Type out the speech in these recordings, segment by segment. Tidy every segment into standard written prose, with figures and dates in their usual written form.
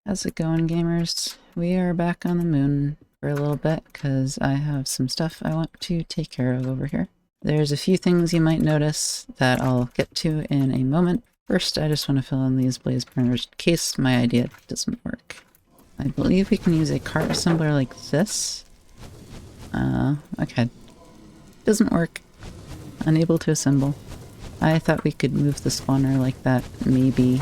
How's it going, gamers? We are back on the moon for a little bit because I have some stuff I want to take care of over here. There's a few things you might notice that I'll get to in a moment. First, I just want to fill in these blaze burners in case my idea doesn't work. I believe we can use a cart assembler like this. Okay. Doesn't work. Unable to assemble. I thought we could move the spawner like that, maybe.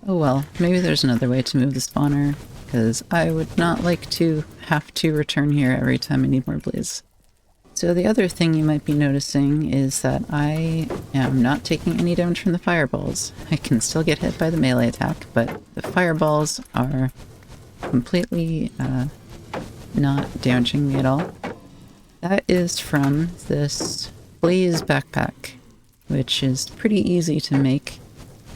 Oh well, maybe there's another way to move the spawner, because I would not like to have to return here every time I need more blaze. So the other thing you might be noticing is that I am not taking any damage from the fireballs. I can still get hit by the melee attack, but the fireballs are completely not damaging me at all. That is from this blaze backpack, which is pretty easy to make.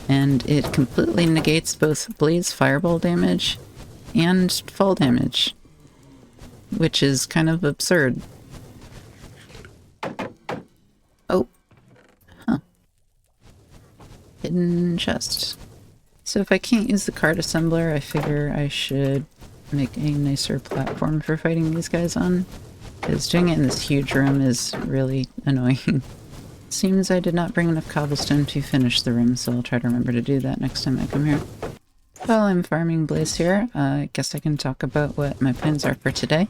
And it completely negates both blaze fireball damage and fall damage, which is kind of absurd. Oh. Huh. Hidden chest. So if I can't use the cart assembler, I figure I should make a nicer platform for fighting these guys on, because doing it in this huge room is really annoying. Seems I did not bring enough cobblestone to finish the room, so I'll try to remember to do that next time I come here. While I'm farming blaze here, I guess I can talk about what my plans are for today.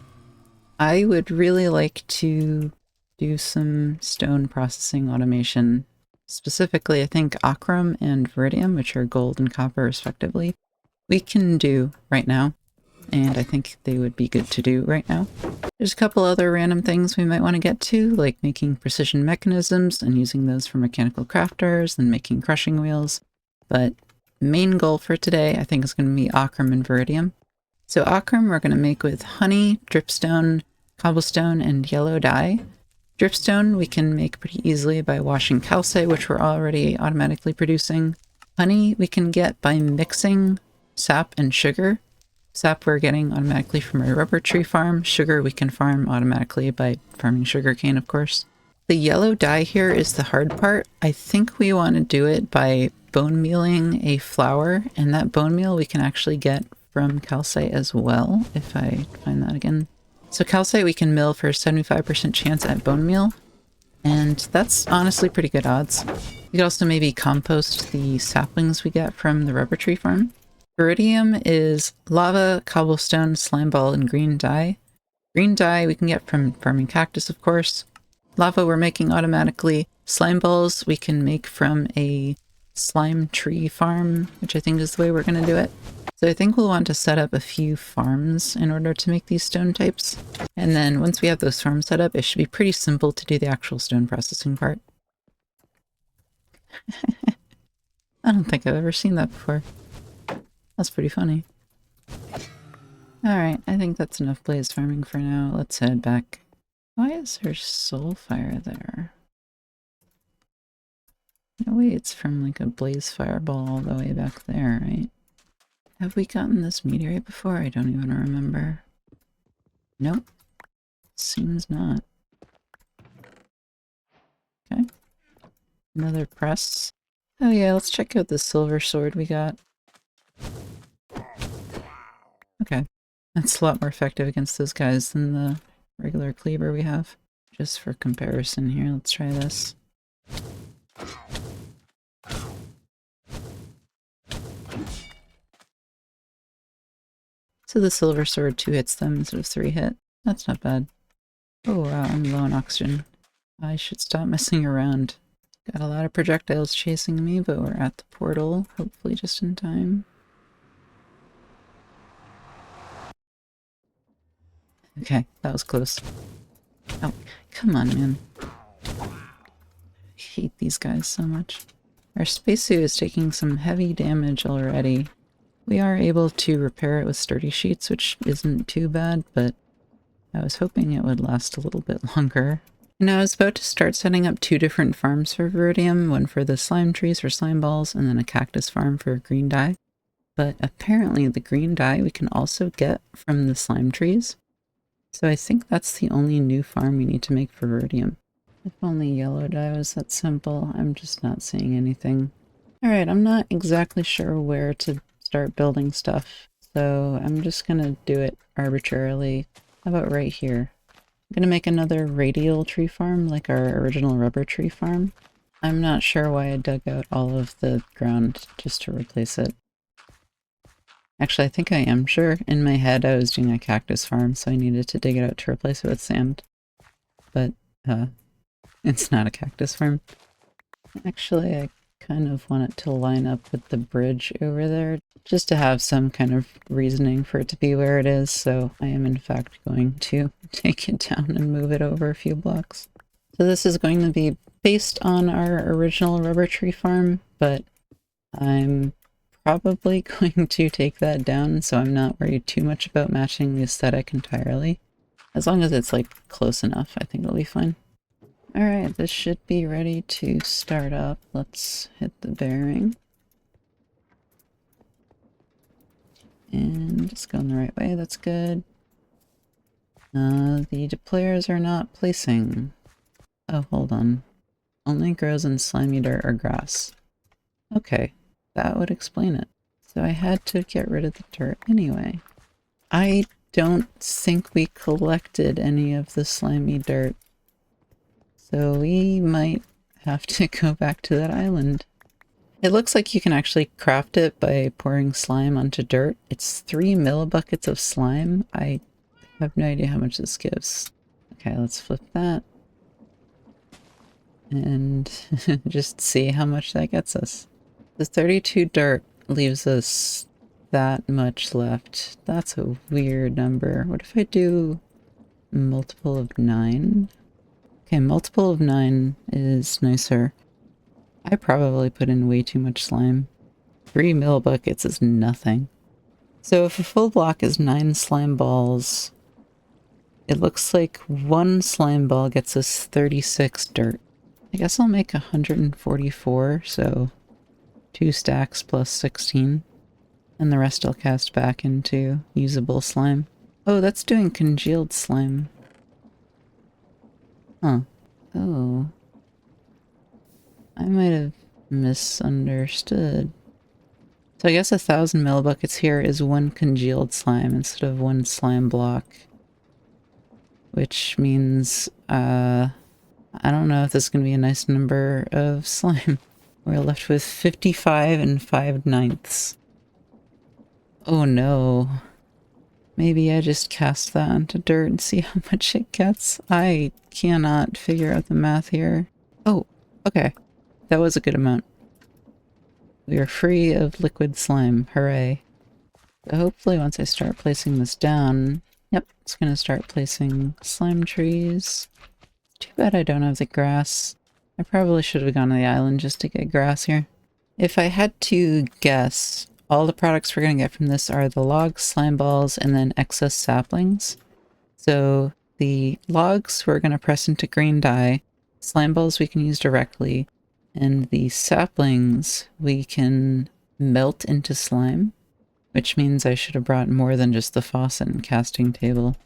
I would really like to do some stone processing automation. Specifically, I think Ochrum and veridium, which are gold and copper respectively, we can do right now. And I think they would be good to do right now. There's a couple other random things we might want to get to, like making precision mechanisms and using those for mechanical crafters and making crushing wheels. But main goal for today, I think, is going to be Ochrum and veridium. So Ochrum we're going to make with honey, dripstone, cobblestone, and yellow dye. Dripstone we can make pretty easily by washing calcite, which we're already automatically producing. Honey we can get by mixing sap and sugar. Sap we're getting automatically from a rubber tree farm. Sugar we can farm automatically by farming sugarcane, of course. The yellow dye here is the hard part. I think we want to do it by bone mealing a flour, and that bone meal we can actually get from calcite as well, if I find that again. So calcite we can mill for a 75% chance at bone meal, and that's honestly pretty good odds. We could also maybe compost the saplings we get from the rubber tree farm. Veridium is lava, cobblestone, slime ball, and green dye. Green dye we can get from farming cactus, of course. Lava we're making automatically. Slime balls we can make from a slime tree farm, which I think is the way we're going to do it. So I think we'll want to set up a few farms in order to make these stone types. And then once we have those farms set up, it should be pretty simple to do the actual stone processing part. I don't think I've ever seen that before. That's pretty funny. Alright, I think that's enough blaze farming for now. Let's head back. Why is there soul fire there? No way it's from like a blaze fireball all the way back there, right? Have we gotten this meteorite before? I don't even remember. Nope. Seems not. Okay. Another press. Oh yeah, let's check out the silver sword we got. Okay, that's a lot more effective against those guys than the regular cleaver we have. Just for comparison here, let's try this. So the silver sword 2 hits them instead of 3 hit. That's not bad. Oh wow, I'm low on oxygen. I should stop messing around. Got a lot of projectiles chasing me, but we're at the portal, hopefully just in time. Okay, that was close. Oh, come on, man. I hate these guys so much. Our spacesuit is taking some heavy damage already. We are able to repair it with sturdy sheets, which isn't too bad, but I was hoping it would last a little bit longer. Now I was about to start setting up 2 different farms for veridium, one for the slime trees for slime balls, and then a cactus farm for green dye. But apparently the green dye we can also get from the slime trees. So I think that's the only new farm we need to make for veridium. If only yellow dye was that simple. I'm just not seeing anything. Alright, I'm not exactly sure where to start building stuff. So I'm just gonna do it arbitrarily. How about right here? I'm gonna make another radial tree farm, like our original rubber tree farm. I'm not sure why I dug out all of the ground just to replace it. Actually, I think I am sure. In my head, I was doing a cactus farm, so I needed to dig it out to replace it with sand. But, it's not a cactus farm. Actually, I kind of want it to line up with the bridge over there, just to have some kind of reasoning for it to be where it is, so I am in fact going to take it down and move it over a few blocks. So this is going to be based on our original rubber tree farm, but I'm probably going to take that down, so I'm not worried too much about matching the aesthetic entirely. As long as it's like close enough, I think it'll be fine. Alright, this should be ready to start up. Let's hit the bearing. And just going the right way, that's good. The deployers are not placing. Oh, hold on. Only grows in slimy dirt or grass. Okay, that would explain it. So I had to get rid of the dirt anyway. I don't think we collected any of the slimy dirt. So we might have to go back to that island. It looks like you can actually craft it by pouring slime onto dirt. It's 3 millibuckets of slime. I have no idea how much this gives. Okay, let's flip that. And just see how much that gets us. The 32 dirt leaves us that much left. That's a weird number. What if I do multiple of 9? Okay, multiple of 9 is nicer. I probably put in way too much slime. 3 millibuckets is nothing. So if a full block is 9 slime balls, it looks like 1 slime ball gets us 36 dirt. I guess I'll make 144, so 2 stacks plus 16. And the rest I'll cast back into usable slime. Oh, that's doing congealed slime. Huh. Oh. I might have misunderstood. So I guess 1,000 millibuckets here is 1 congealed slime instead of 1 slime block. Which means, I don't know if this is going to be a nice number of slime. We're left with 55 and 5/9. Oh no. Maybe I just cast that onto dirt and see how much it gets. I cannot figure out the math here. Oh, okay. That was a good amount. We are free of liquid slime. Hooray. So hopefully once I start placing this down, yep, it's going to start placing slime trees. Too bad I don't have the grass. I probably should have gone to the island just to get grass here. If I had to guess, all the products we're going to get from this are the logs, slime balls, and then excess saplings. So the logs we're going to press into green dye, slime balls we can use directly, and the saplings we can melt into slime, which means I should have brought more than just the faucet and casting table.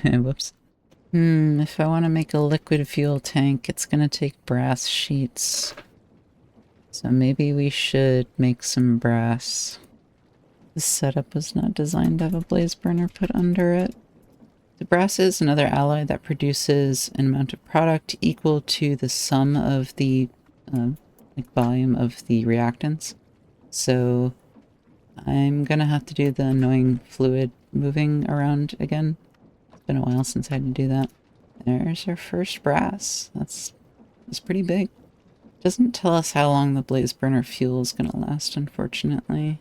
Whoops. If I want to make a liquid fuel tank, it's going to take brass sheets. So maybe we should make some brass. This setup was not designed to have a blaze burner put under it. The brass is another alloy that produces an amount of product equal to the sum of the volume of the reactants. So I'm gonna have to do the annoying fluid moving around again. It's been a while since I had to do that. There's our first brass. That's pretty big. Doesn't tell us how long the blaze burner fuel is gonna last, unfortunately.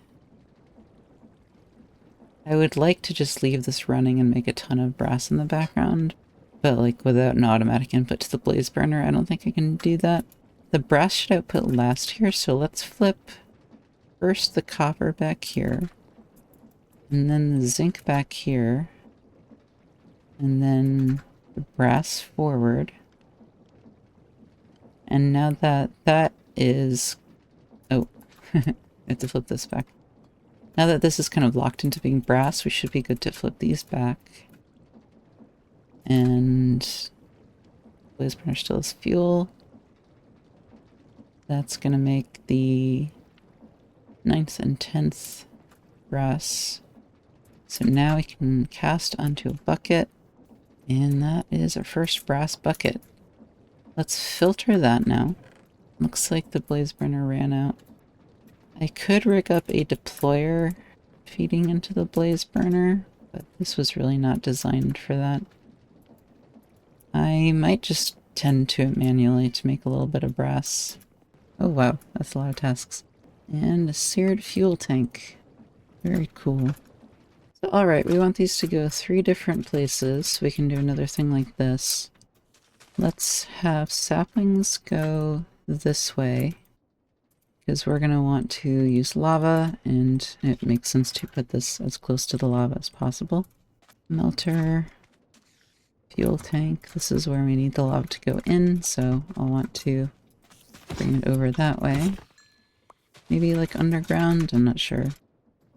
I would like to just leave this running and make a ton of brass in the background, but like without an automatic input to the blaze burner, I don't think I can do that. The brass should output last here, so let's flip first the copper back here, and then the zinc back here, and then the brass forward. And now that that is... oh, I have to flip this back. Now that this is kind of locked into being brass, we should be good to flip these back. And blaze burner still has fuel. That's gonna make the 9th and 10th brass So now we can cast onto a bucket, and that is our first brass bucket. Let's filter that now. Looks like the blaze burner ran out. I could rig up a deployer feeding into the blaze burner, but this was really not designed for that. I might just tend to it manually to make a little bit of brass. Oh wow, that's a lot of tasks. And a seared fuel tank. Very cool. So alright, we want these to go 3 different places, so we can do another thing like this. Let's have saplings go this way, because we're going to want to use lava, and it makes sense to put this as close to the lava as possible. Melter, fuel tank, this is where we need the lava to go in, so I'll want to bring it over that way. Maybe like underground, I'm not sure.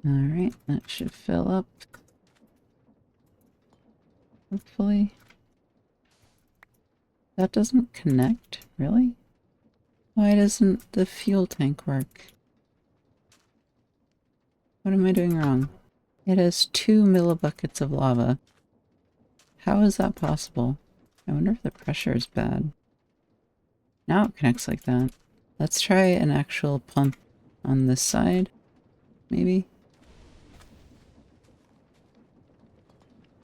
Alright, that should fill up. Hopefully. That doesn't connect, really? Why doesn't the fuel tank work? What am I doing wrong? It has 2 millibuckets of lava. How is that possible? I wonder if the pressure is bad. Now it connects like that. Let's try an actual pump on this side, maybe?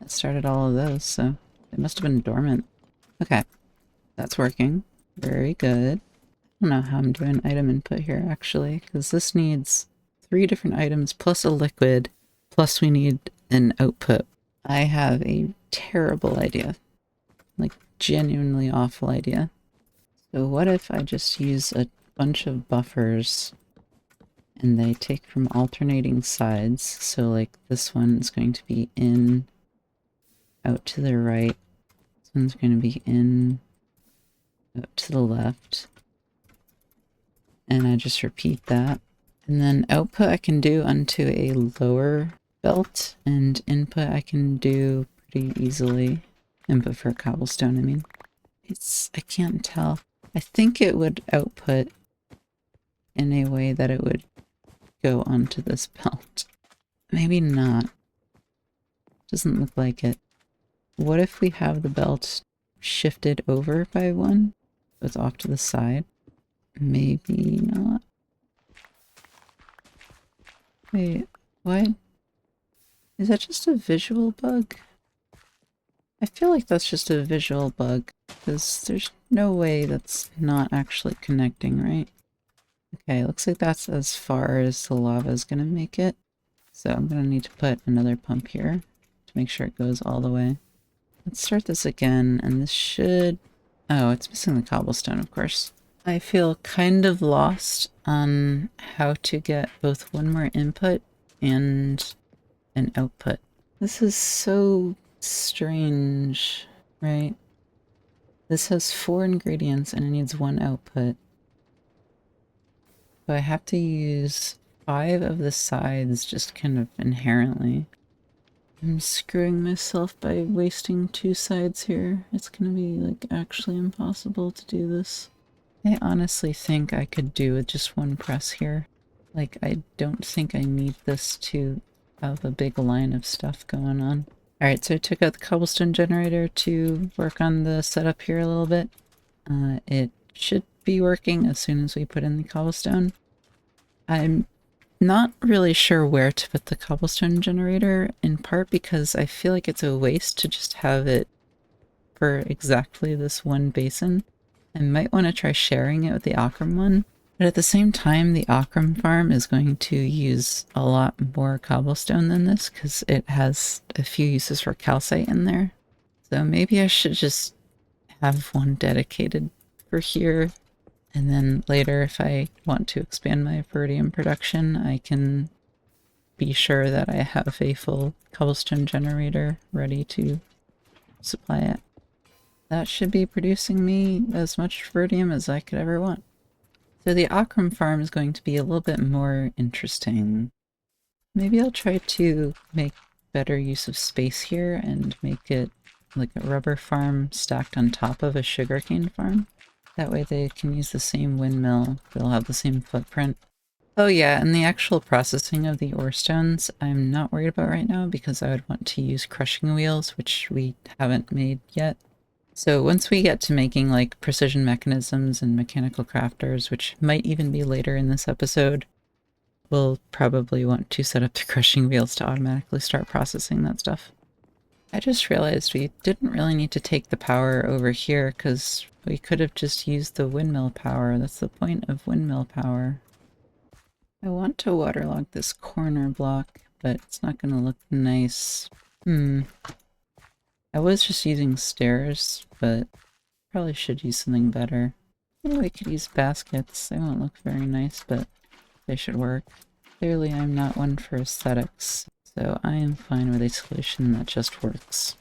That started all of those, so it must have been dormant. Okay, that's working. Very good. I don't know how I'm doing item input here, actually, because this needs 3 different items plus a liquid, plus we need an output. I have a terrible idea. Like, genuinely awful idea. So what if I just use a bunch of buffers and they take from alternating sides? So like this one is going to be in, out to the right. This one's going to be in, out to the left. And I just repeat that. And then output I can do onto a lower belt, and input I can do pretty easily. Input for cobblestone, I mean. I can't tell. I think it would output in a way that it would go onto this belt. Maybe not. Doesn't look like it. What if we have the belt shifted over by 1? So it's off to the side. Maybe not. Wait, what? Is that just a visual bug? I feel like that's just a visual bug, because there's no way that's not actually connecting, right? Okay, looks like that's as far as the lava is going to make it. So I'm going to need to put another pump here to make sure it goes all the way. Let's start this again, and this should... Oh, it's missing the cobblestone, of course. I feel kind of lost on how to get both one more input and an output. This is so strange, right? This has 4 ingredients and it needs 1 output. So I have to use 5 of the sides just kind of inherently. I'm screwing myself by wasting 2 sides here. It's gonna be like actually impossible to do this. I honestly think I could do with just 1 press here. Like, I don't think I need this to have a big line of stuff going on. Alright, so I took out the cobblestone generator to work on the setup here a little bit. It should be working as soon as we put in the cobblestone. I'm not really sure where to put the cobblestone generator, in part because I feel like it's a waste to just have it for exactly this 1 basin. I might want to try sharing it with the Ochrum one, but at the same time the Ochrum farm is going to use a lot more cobblestone than this because it has a few uses for calcite in there. So maybe I should just have one dedicated for here, and then later if I want to expand my veridium production, I can be sure that I have a full cobblestone generator ready to supply it. That should be producing me as much veridium as I could ever want. So the Ochrum farm is going to be a little bit more interesting. Maybe I'll try to make better use of space here and make it like a rubber farm stacked on top of a sugarcane farm. That way they can use the same windmill, they'll have the same footprint. Oh yeah, and the actual processing of the ore stones, I'm not worried about right now because I would want to use crushing wheels, which we haven't made yet. So once we get to making like precision mechanisms and mechanical crafters, which might even be later in this episode, we'll probably want to set up the crushing wheels to automatically start processing that stuff. I just realized we didn't really need to take the power over here because we could have just used the windmill power. That's the point of windmill power. I want to waterlog this corner block, but it's not going to look nice. I was just using stairs, but probably should use something better. Oh, I could use baskets. They won't look very nice, but they should work. Clearly I'm not one for aesthetics, so I am fine with a solution that just works.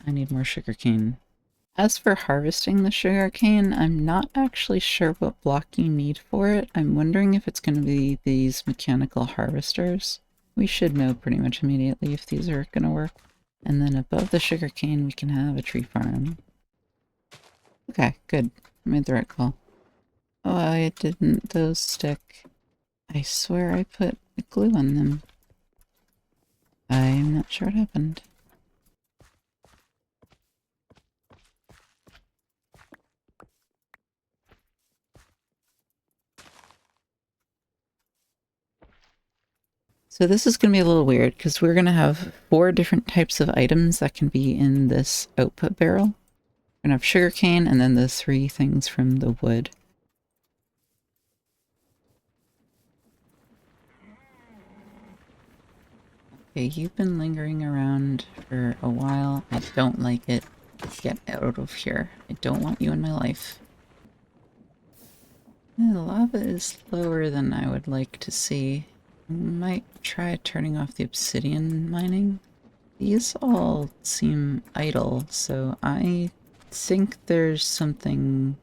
I need more sugarcane. As for harvesting the sugarcane, I'm not actually sure what block you need for it. I'm wondering if it's going to be these mechanical harvesters. We should know pretty much immediately if these are going to work. And then above the sugarcane, we can have a tree farm. Okay, good. I made the right call. Oh, why didn't those stick? I swear I put glue on them. I'm not sure what happened. So this is going to be a little weird because we're going to have 4 different types of items that can be in this output barrel. We're going to have sugarcane and then the 3 things from the wood. Okay, you've been lingering around for a while. I don't like it. Get out of here. I don't want you in my life. The lava is lower than I would like to see. I might try turning off the obsidian mining. These all seem idle, so I think there's something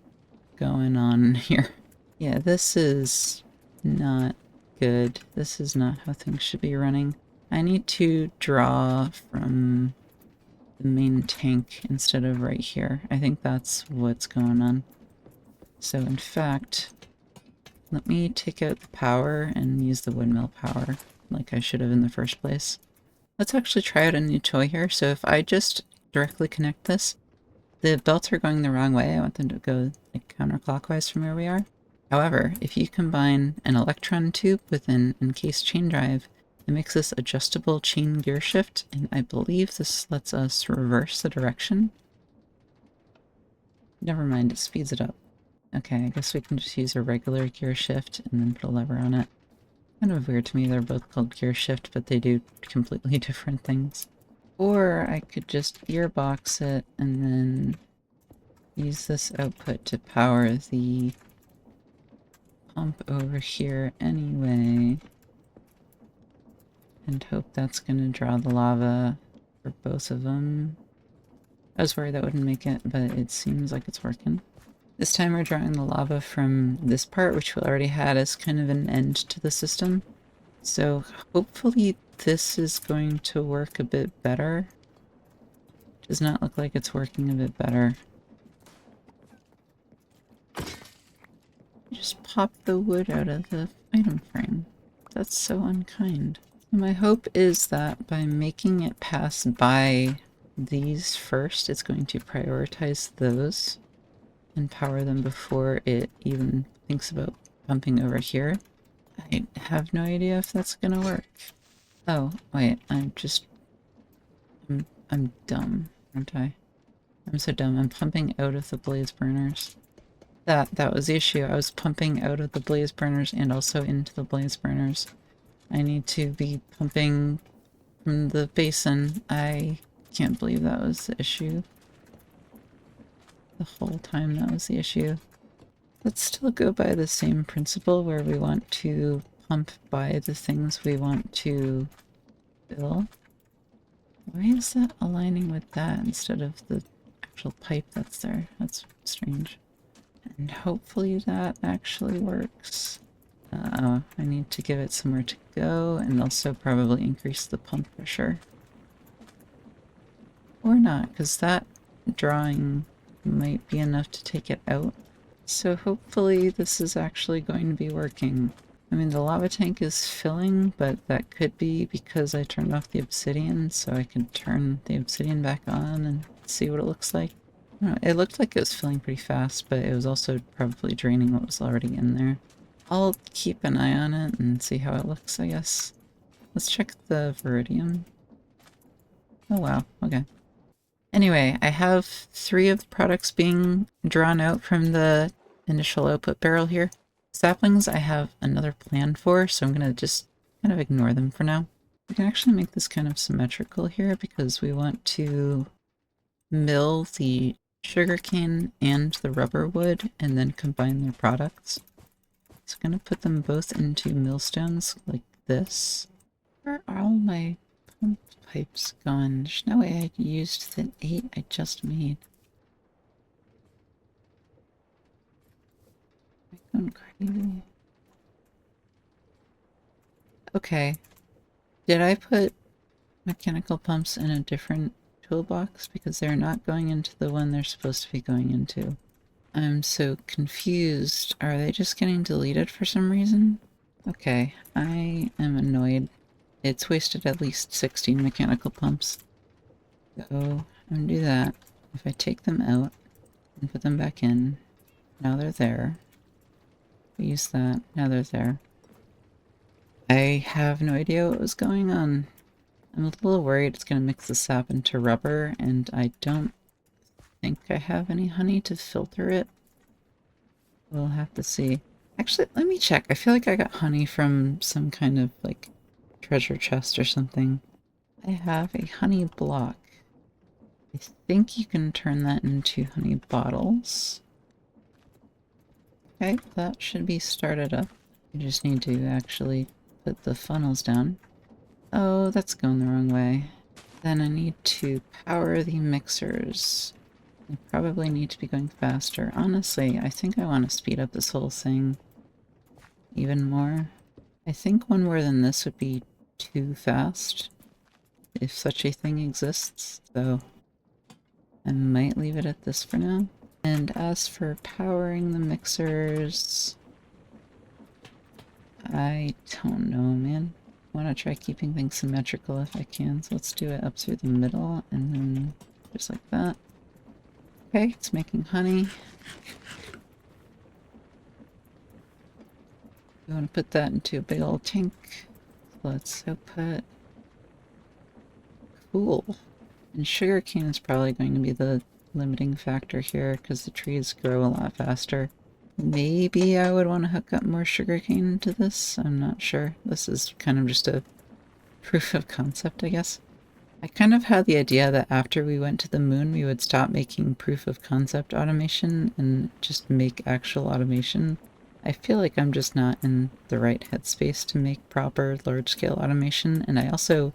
going on here. Yeah, this is not good. This is not how things should be running. I need to draw from the main tank instead of right here. I think that's what's going on. So in fact, let me take out the power and use the windmill power like I should have in the first place. Let's actually try out a new toy here. So if I just directly connect this, the belts are going the wrong way. I want them to go like counterclockwise from where we are. However, if you combine an electron tube with an encased chain drive, it makes this adjustable chain gear shift, and I believe this lets us reverse the direction. Never mind, it speeds it up. Okay, I guess we can just use a regular gear shift and then put a lever on it. Kind of weird to me, they're both called gear shift, but they do completely different things. Or I could just gearbox it and then use this output to power the pump over here anyway. And hope that's gonna draw the lava for both of them. I was worried that wouldn't make it, but it seems like it's working. This time we're drawing the lava from this part, which we already had as kind of an end to the system. So hopefully this is going to work a bit better. Does not look like it's working a bit better. Just pop the wood out of the item frame. That's so unkind. My hope is that by making it pass by these first, it's going to prioritize those and power them before it even thinks about pumping over here. I have no idea if that's gonna work. Oh, wait, I'm dumb, aren't I? I'm so dumb. I'm pumping out of the blaze burners. That was the issue. I was pumping out of the blaze burners and also into the blaze burners. I need to be pumping from the basin. I can't believe that was the issue. The whole time that was the issue. Let's still go by the same principle where we want to pump by the things we want to fill. Why is that aligning with that instead of the actual pipe that's there? That's strange. And hopefully that actually works. I need to give it somewhere to go and also probably increase the pump pressure. Or not, because that drawing might be enough to take it out. So hopefully this is actually going to be working. I mean, the lava tank is filling, but that could be because I turned off the obsidian, so I can turn the obsidian back on and see what it looks like. I don't know, it looked like it was filling pretty fast, but it was also probably draining what was already in there. I'll keep an eye on it and see how it looks, I guess. Let's check the veridium. Oh wow, okay. Anyway, I have 3 of the products being drawn out from the initial output barrel here. Saplings I have another plan for, so I'm going to just kind of ignore them for now. We can actually make this kind of symmetrical here because we want to mill the sugarcane and the rubber wood and then combine their products. So I'm going to put them both into millstones like this. Where are all my pump pipes gone? There's no way I used the 8 I just made. Am I going crazy? Okay. Did I put mechanical pumps in a different toolbox? Because they're not going into the one they're supposed to be going into. I'm so confused. Are they just getting deleted for some reason? Okay, I am annoyed. It's wasted at least 16 mechanical pumps. So, I'm gonna do that. If I take them out and put them back in, now they're there. We use that, now they're there. I have no idea what was going on. I'm a little worried it's gonna mix the sap into rubber, and I don't think I have any honey to filter it. We'll have to see. Actually, let me check. I feel like I got honey from some kind of, like, treasure chest or something. I have a honey block. I think you can turn that into honey bottles. Okay, that should be started up. You just need to actually put the funnels down. Oh, that's going the wrong way. Then I need to power the mixers. I probably need to be going faster. Honestly, I think I want to speed up this whole thing even more. I think one more than this would be too fast, if such a thing exists, so I might leave it at this for now. And as for powering the mixers, I don't know, man. I want to try keeping things symmetrical if I can, so let's do it up through the middle, and then just like that. Okay, it's making honey. We want to put that into a big old tank. Let's output. Cool. And sugarcane is probably going to be the limiting factor here because the trees grow a lot faster. Maybe I would want to hook up more sugarcane into this. I'm not sure. This is kind of just a proof of concept, I guess. I kind of had the idea that after we went to the moon, we would stop making proof of concept automation and just make actual automation. I feel like I'm just not in the right headspace to make proper large-scale automation, and I also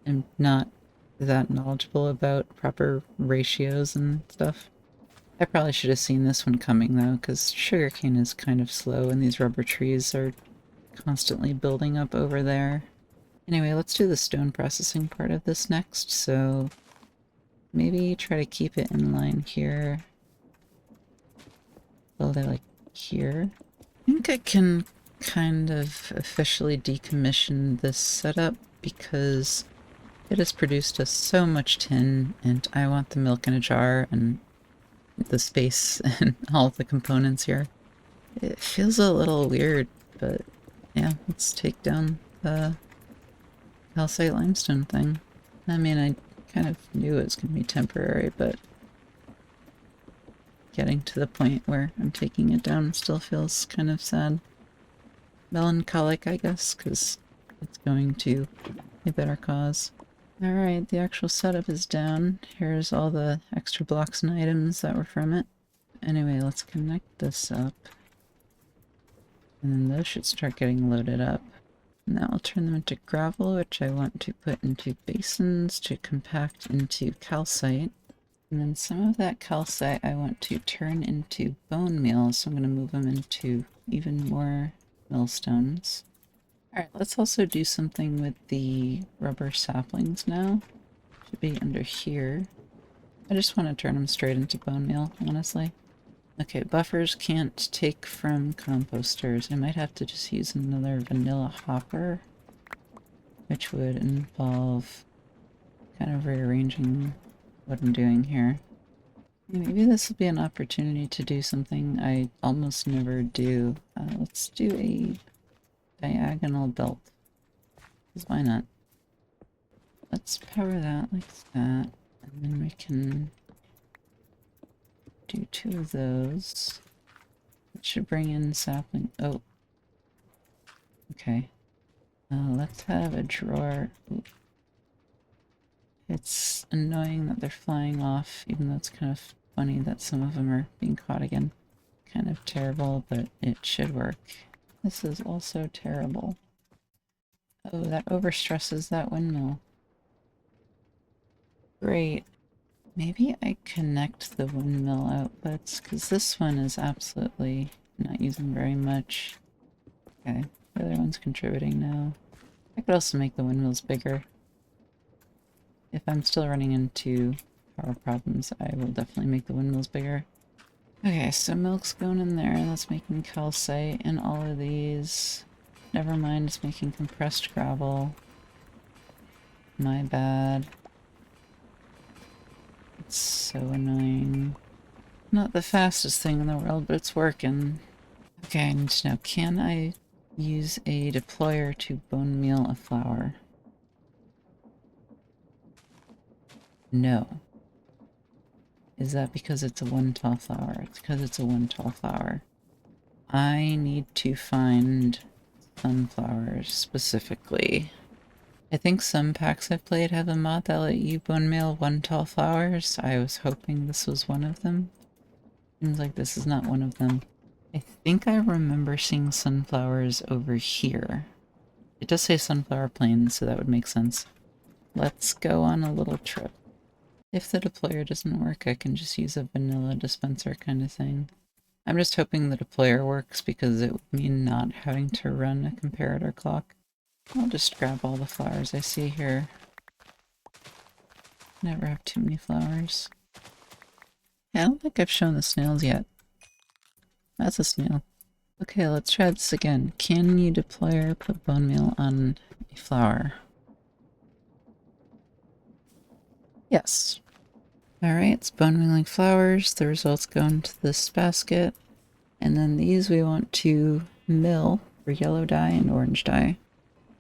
am not that knowledgeable about proper ratios and stuff. I probably should have seen this one coming though, because sugarcane is kind of slow and these rubber trees are constantly building up over there. Anyway, let's do the stone processing part of this next, so maybe try to keep it in line here. Build it like here. I think I can kind of officially decommission this setup because it has produced us so much tin, and I want the milk in a jar and the space and all the components here. It feels a little weird, but yeah, let's take down the calcite limestone thing. I mean, I kind of knew it was going to be temporary, but getting to the point where I'm taking it down still feels kind of sad. Melancholic, I guess, because it's going to a better cause. Alright, the actual setup is down. Here's all the extra blocks and items that were from it. Anyway, let's connect this up. And then those should start getting loaded up. And that will turn them into gravel, which I want to put into basins to compact into calcite. And then some of that calcite I want to turn into bone meal, so I'm going to move them into even more millstones. Alright, let's also do something with the rubber saplings now. Should be under here. I just want to turn them straight into bone meal, honestly. Okay, buffers can't take from composters. I might have to just use another vanilla hopper, which would involve kind of rearranging what I'm doing here. Maybe this will be an opportunity to do something I almost never do. Let's do a diagonal belt. Because why not? Let's power that like that. And then we can do 2 of those. It should bring in sapling. Oh. Okay. Let's have a drawer. Ooh. It's annoying that they're flying off, even though it's kind of funny that some of them are being caught again. Kind of terrible, but it should work. This is also terrible. Oh, that overstresses that windmill. Great. Maybe I connect the windmill outputs, because this one is absolutely not using very much. Okay, the other one's contributing now. I could also make the windmills bigger. If I'm still running into power problems, I will definitely make the windmills bigger. Okay, so milk's going in there, and that's making calcite in all of these. Never mind, it's making compressed gravel. My bad. It's so annoying. Not the fastest thing in the world, but it's working. Okay, I need to know, can I use a deployer to bone meal a flour? No. Is that because it's a 1 tall flour? It's because it's a 1 tall flour. I need to find sunflowers specifically. I think some packs I've played have a mod that let you bone meal 1 tall flowers. I was hoping this was one of them. Seems like this is not one of them. I think I remember seeing sunflowers over here. It does say sunflower plains, so that would make sense. Let's go on a little trip. If the deployer doesn't work, I can just use a vanilla dispenser kind of thing. I'm just hoping the deployer works because it would mean not having to run a comparator clock. I'll just grab all the flowers I see here. Never have too many flowers. Yeah, I don't think I've shown the snails yet. That's a snail. Okay, let's try this again. Can you deployer put bone meal on a flower? Yes. Alright, it's bone mealing flowers. The results go into this basket. And then these we want to mill for yellow dye and orange dye.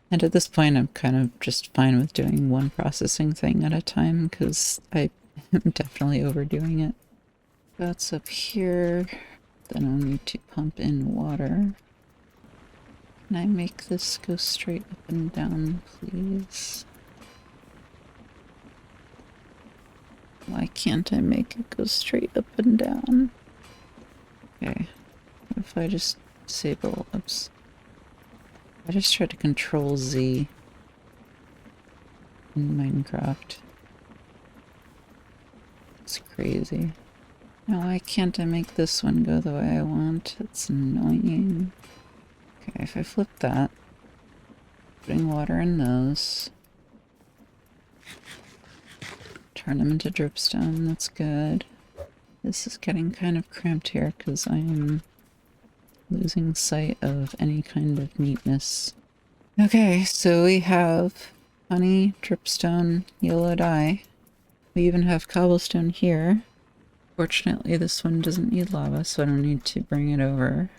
And at this point I'm kind of just fine with doing one processing thing at a time because I am definitely overdoing it. That's up here. Then I'll need to pump in water. Can I make this go straight up and down, please? Why can't I make it go straight up and down? Okay. What if I just disable... Oops. I just tried to control Z in Minecraft. It's crazy. Now why can't I make this one go the way I want? It's annoying. Okay, if I flip that, putting water in those, turn them into dripstone, that's good. This is getting kind of cramped here because I am losing sight of any kind of neatness. Okay, so we have honey, dripstone, yellow dye. We even have cobblestone here. Fortunately, this one doesn't need lava, so I don't need to bring it over.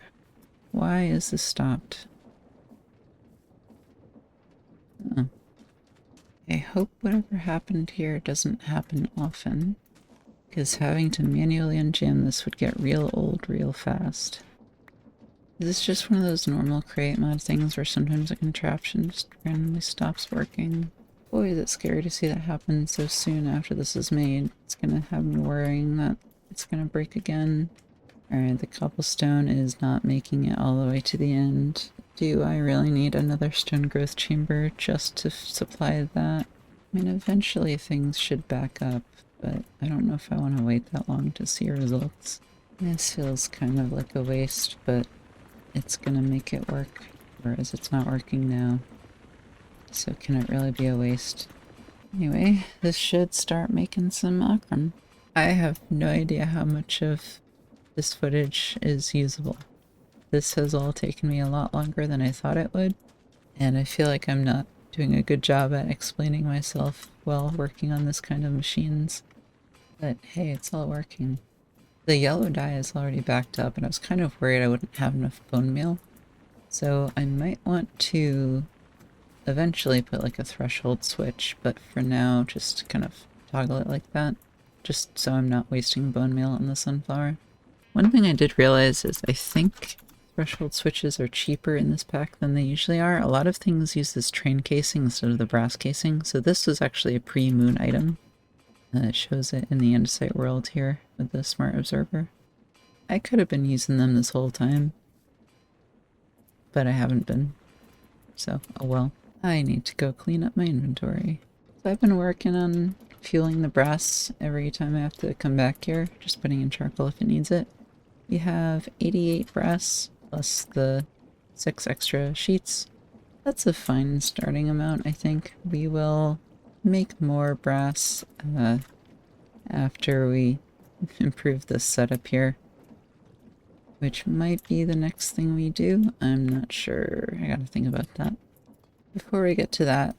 Why is this stopped? Oh. I hope whatever happened here doesn't happen often, because having to manually unjam this would get real old real fast. Is this just one of those normal create mod things where sometimes a contraption just randomly stops working? Boy, is it scary to see that happen so soon after this is made. It's gonna have me worrying that it's gonna break again. Alright, the cobblestone is not making it all the way to the end. Do I really need another stone growth chamber just to supply that? I mean, eventually things should back up, but I don't know if I want to wait that long to see results. This feels kind of like a waste, but it's gonna make it work, whereas it's not working now. So can it really be a waste? Anyway, this should start making some ochrum. I have no idea how much of this footage is usable. This has all taken me a lot longer than I thought it would, and I feel like I'm not doing a good job at explaining myself while working on this kind of machines. But hey, it's all working. The yellow dye is already backed up, and I was kind of worried I wouldn't have enough bone meal. So I might want to eventually put like a threshold switch, but for now just kind of toggle it like that, just so I'm not wasting bone meal on the sunflower. One thing I did realize is I think threshold switches are cheaper in this pack than they usually are. A lot of things use this train casing instead of the brass casing, so this was actually a pre-moon item. It shows it in the andesite world here with the smart observer. I could have been using them this whole time, but I haven't been, so oh well. I need to go clean up my inventory. So I've been working on fueling the brass every time I have to come back here, just putting in charcoal if it needs it. We have 88 brass plus the 6 extra sheets. That's a fine starting amount, I think. We will make more brass after we improve this setup here, which might be the next thing we do. I'm not sure. I gotta think about that. Before we get to that,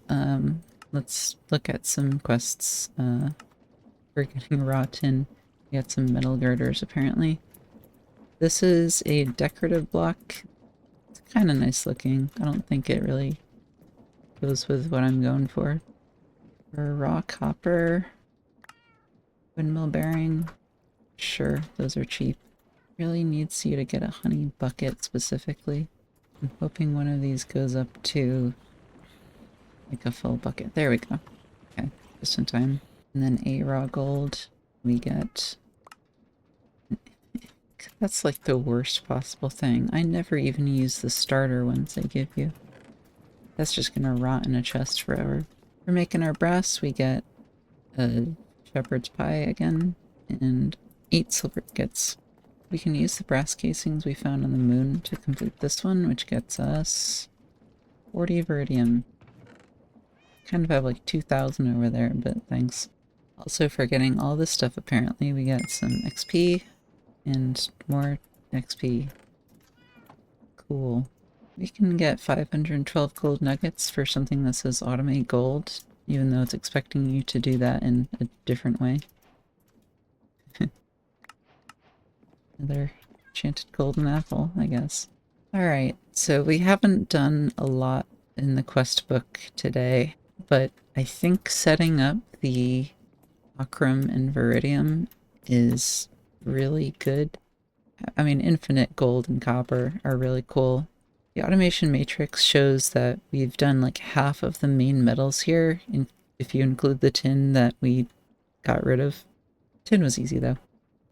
let's look at some quests. We're getting raw tin. We got some metal girders, apparently. This is a decorative block. It's kind of nice looking. I don't think it really goes with what I'm going for. For raw copper, windmill bearing, sure, those are cheap. Really needs you to get a honey bucket specifically. I'm hoping one of these goes up to like a full bucket. There we go. Okay, just in time. And then a raw gold, we get... That's like the worst possible thing. I never even use the starter ones they give you. That's just gonna rot in a chest forever. For making our brass, we get a shepherd's pie again, and 8 silver ingots. We can use the brass casings we found on the moon to complete this one, which gets us 40 veridium. Kind of have like 2,000 over there, but thanks. Also for getting all this stuff, apparently, we get some XP and more XP. Cool. We can get 512 gold nuggets for something that says automate gold, even though it's expecting you to do that in a different way. Another enchanted golden apple, I guess. Alright, so we haven't done a lot in the quest book today, but I think setting up the Ochrum and veridium is really good. I mean, infinite gold and copper are really cool. The automation matrix shows that we've done like half of the main metals here, if you include the tin that we got rid of. Tin was easy though.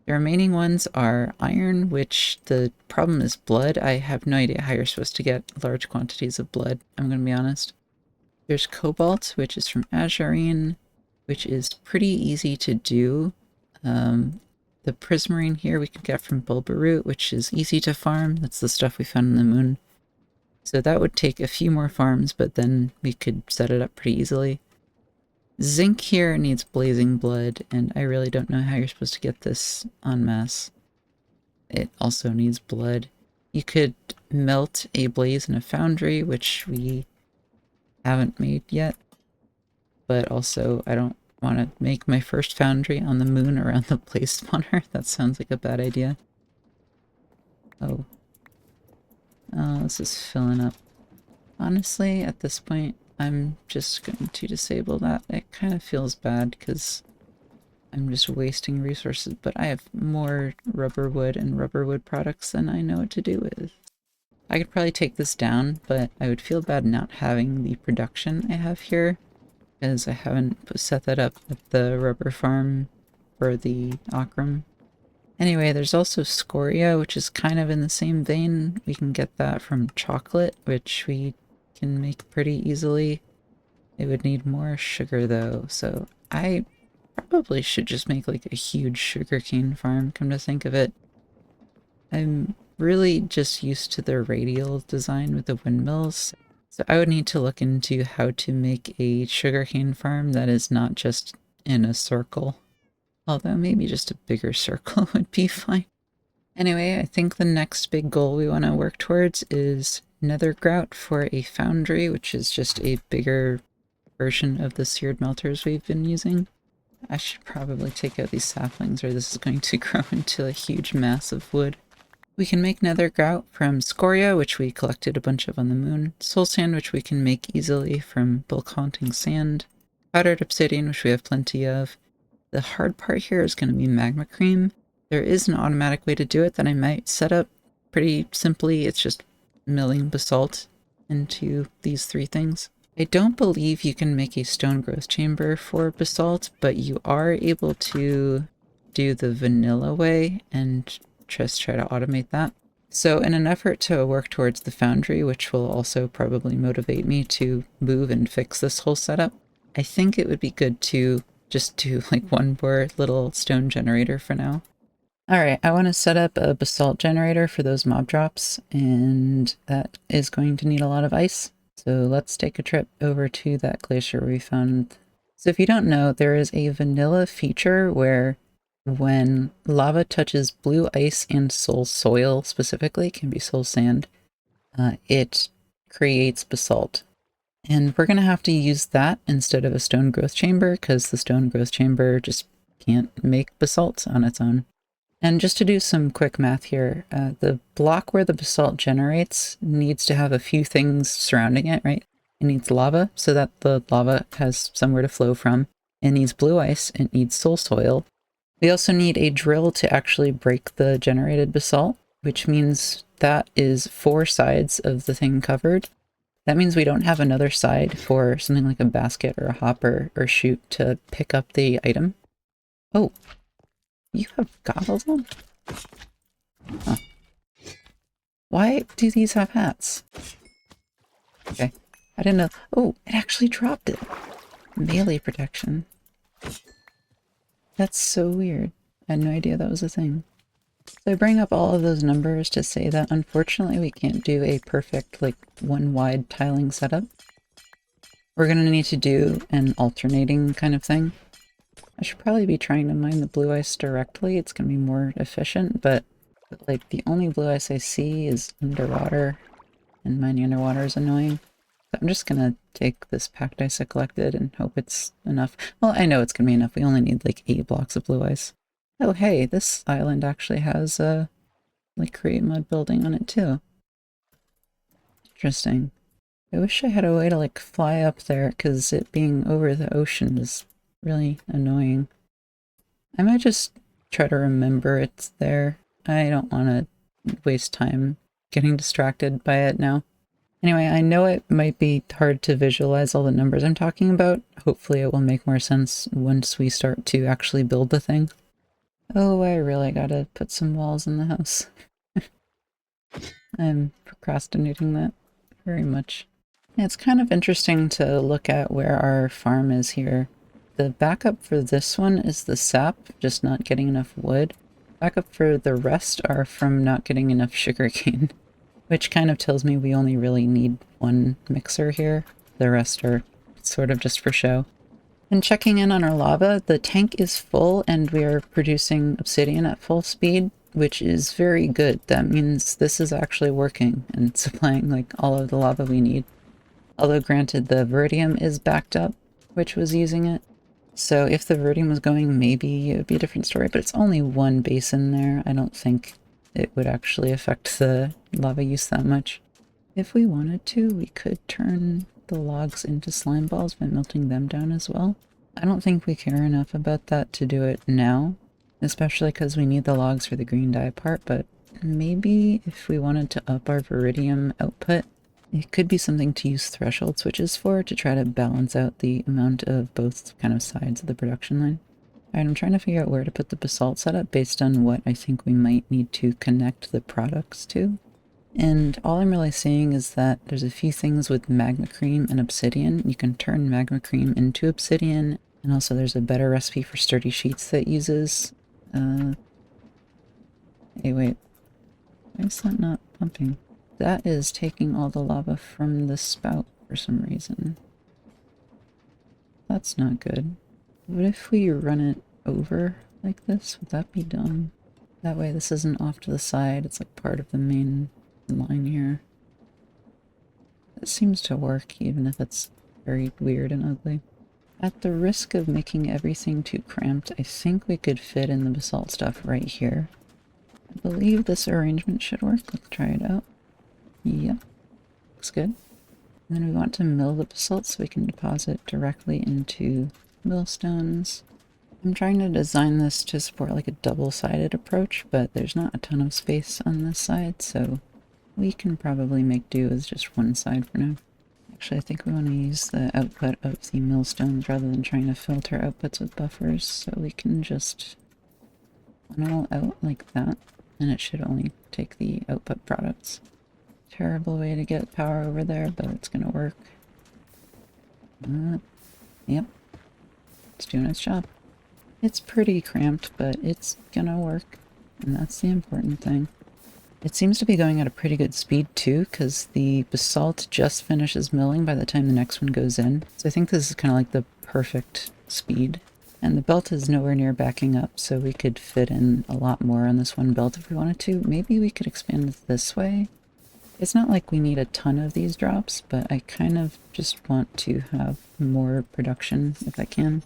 The remaining ones are iron, which the problem is blood. I have no idea how you're supposed to get large quantities of blood, I'm going to be honest. There's cobalt, which is from azurine, which is pretty easy to do. The prismarine here we can get from bulba root, which is easy to farm. That's the stuff we found on the moon. So that would take a few more farms, but then we could set it up pretty easily. Zinc here needs blazing blood, and I really don't know how you're supposed to get this en masse. It also needs blood. You could melt a blaze in a foundry, which we haven't made yet. But also, I don't want to make my first foundry on the moon around the blaze spawner. That sounds like a bad idea. Oh. Oh, this is filling up. Honestly, at this point, I'm just going to disable that. It kind of feels bad because I'm just wasting resources, but I have more rubber wood and rubber wood products than I know what to do with. I could probably take this down, but I would feel bad not having the production I have here, because I haven't set that up at the rubber farm for the Ochrum. Anyway, there's also scoria, which is kind of in the same vein. We can get that from chocolate, which we can make pretty easily. It would need more sugar though, so I probably should just make like a huge sugarcane farm, come to think of it. I'm really just used to the radial design with the windmills, so I would need to look into how to make a sugarcane farm that is not just in a circle. Although maybe just a bigger circle would be fine. Anyway, I think the next big goal we want to work towards is nether grout for a foundry, which is just a bigger version of the seared melters we've been using. I should probably take out these saplings or this is going to grow into a huge mass of wood. We can make nether grout from scoria, which we collected a bunch of on the moon, soul sand, which we can make easily from bulk haunting sand, powdered obsidian, which we have plenty of. The hard part here is going to be magma cream. There is an automatic way to do it that I might set up pretty simply. It's just milling basalt into these three things. I don't believe you can make a stone growth chamber for basalt, but you are able to do the vanilla way and just try to automate that. So in an effort to work towards the foundry, which will also probably motivate me to move and fix this whole setup, I think it would be good to just do like one more little stone generator for now. Alright, I want to set up a basalt generator for those mob drops, and that is going to need a lot of ice. So let's take a trip over to that glacier we found. So if you don't know, there is a vanilla feature where when lava touches blue ice and soul soil specifically, it can be soul sand, it creates basalt. And we're going to have to use that instead of a stone growth chamber because the stone growth chamber just can't make basalt on its own. And just to do some quick math here, the block where the basalt generates needs to have a few things surrounding it, right? It needs lava so that the lava has somewhere to flow from. It needs blue ice. It needs soul soil. We also need a drill to actually break the generated basalt, which means that is 4 sides of the thing covered. That means we don't have another side for something like a basket or a hopper or chute to pick up the item. Oh, you have goggles on? Huh. Why do these have hats? Okay, I didn't know. Oh, it actually dropped it. Melee protection. That's so weird. I had no idea that was a thing. So I bring up all of those numbers to say that unfortunately we can't do a perfect, like, one wide tiling setup. We're going to need to do an alternating kind of thing. I should probably be trying to mine the blue ice directly. It's going to be more efficient, but like the only blue ice I see is underwater, and mining underwater is annoying. So I'm just going to take this packed ice I collected and hope it's enough. Well, I know it's going to be enough. We only need like 8 blocks of blue ice. Oh, hey, this island actually has a like create mud building on it too. Interesting. I wish I had a way to like fly up there because it being over the ocean is really annoying. I might just try to remember it's there. I don't want to waste time getting distracted by it now. Anyway, I know it might be hard to visualize all the numbers I'm talking about. Hopefully it will make more sense once we start to actually build the thing. Oh, I really gotta put some walls in the house. I'm procrastinating that very much. Yeah, it's kind of interesting to look at where our farm is here. The backup for this one is the sap, just not getting enough wood. Backup for the rest are from not getting enough sugarcane, which kind of tells me we only really need one mixer here. The rest are sort of just for show. And checking in on our lava, the tank is full and we are producing obsidian at full speed, which is very good. That means this is actually working and supplying like all of the lava we need. Although granted, the veridium is backed up, which was using it. So if the veridium was going, maybe it would be a different story, but it's only one basin there. I don't think it would actually affect the lava use that much. If we wanted to, we could turn the logs into slime balls by melting them down as well. I don't think we care enough about that to do it now, especially because we need the logs for the green dye part, but maybe if we wanted to up our veridium output, it could be something to use threshold switches for to try to balance out the amount of both kind of sides of the production line. Alright, I'm trying to figure out where to put the basalt setup based on what I think we might need to connect the products to. And all I'm really saying is that there's a few things with magma cream and obsidian. You can turn magma cream into obsidian, and also there's a better recipe for sturdy sheets that uses... Hey, wait. Why is that not pumping? That is taking all the lava from the spout for some reason. That's not good. What if we run it over like this? Would that be dumb? That way this isn't off to the side, it's like part of the main line here. It seems to work, even if it's very weird and ugly. At the risk of making everything too cramped, I think we could fit in the basalt stuff right here. I believe this arrangement should work. Let's try it out. Yep, looks good. And then we want to mill the basalt so we can deposit directly into millstones. I'm trying to design this to support like a double-sided approach, but there's not a ton of space on this side, so we can probably make do with just one side for now. Actually, I think we want to use the output of the millstones rather than trying to filter outputs with buffers, so we can just funnel out like that, and it should only take the output products. Terrible way to get power over there, but it's gonna work. Yep, it's doing its job. It's pretty cramped, but it's gonna work, and that's the important thing. It seems to be going at a pretty good speed too, because the basalt just finishes milling by the time the next one goes in. So I think this is kind of like the perfect speed. And the belt is nowhere near backing up, so we could fit in a lot more on this one belt if we wanted to. Maybe we could expand it this way. It's not like we need a ton of these drops, but I kind of just want to have more production if I can.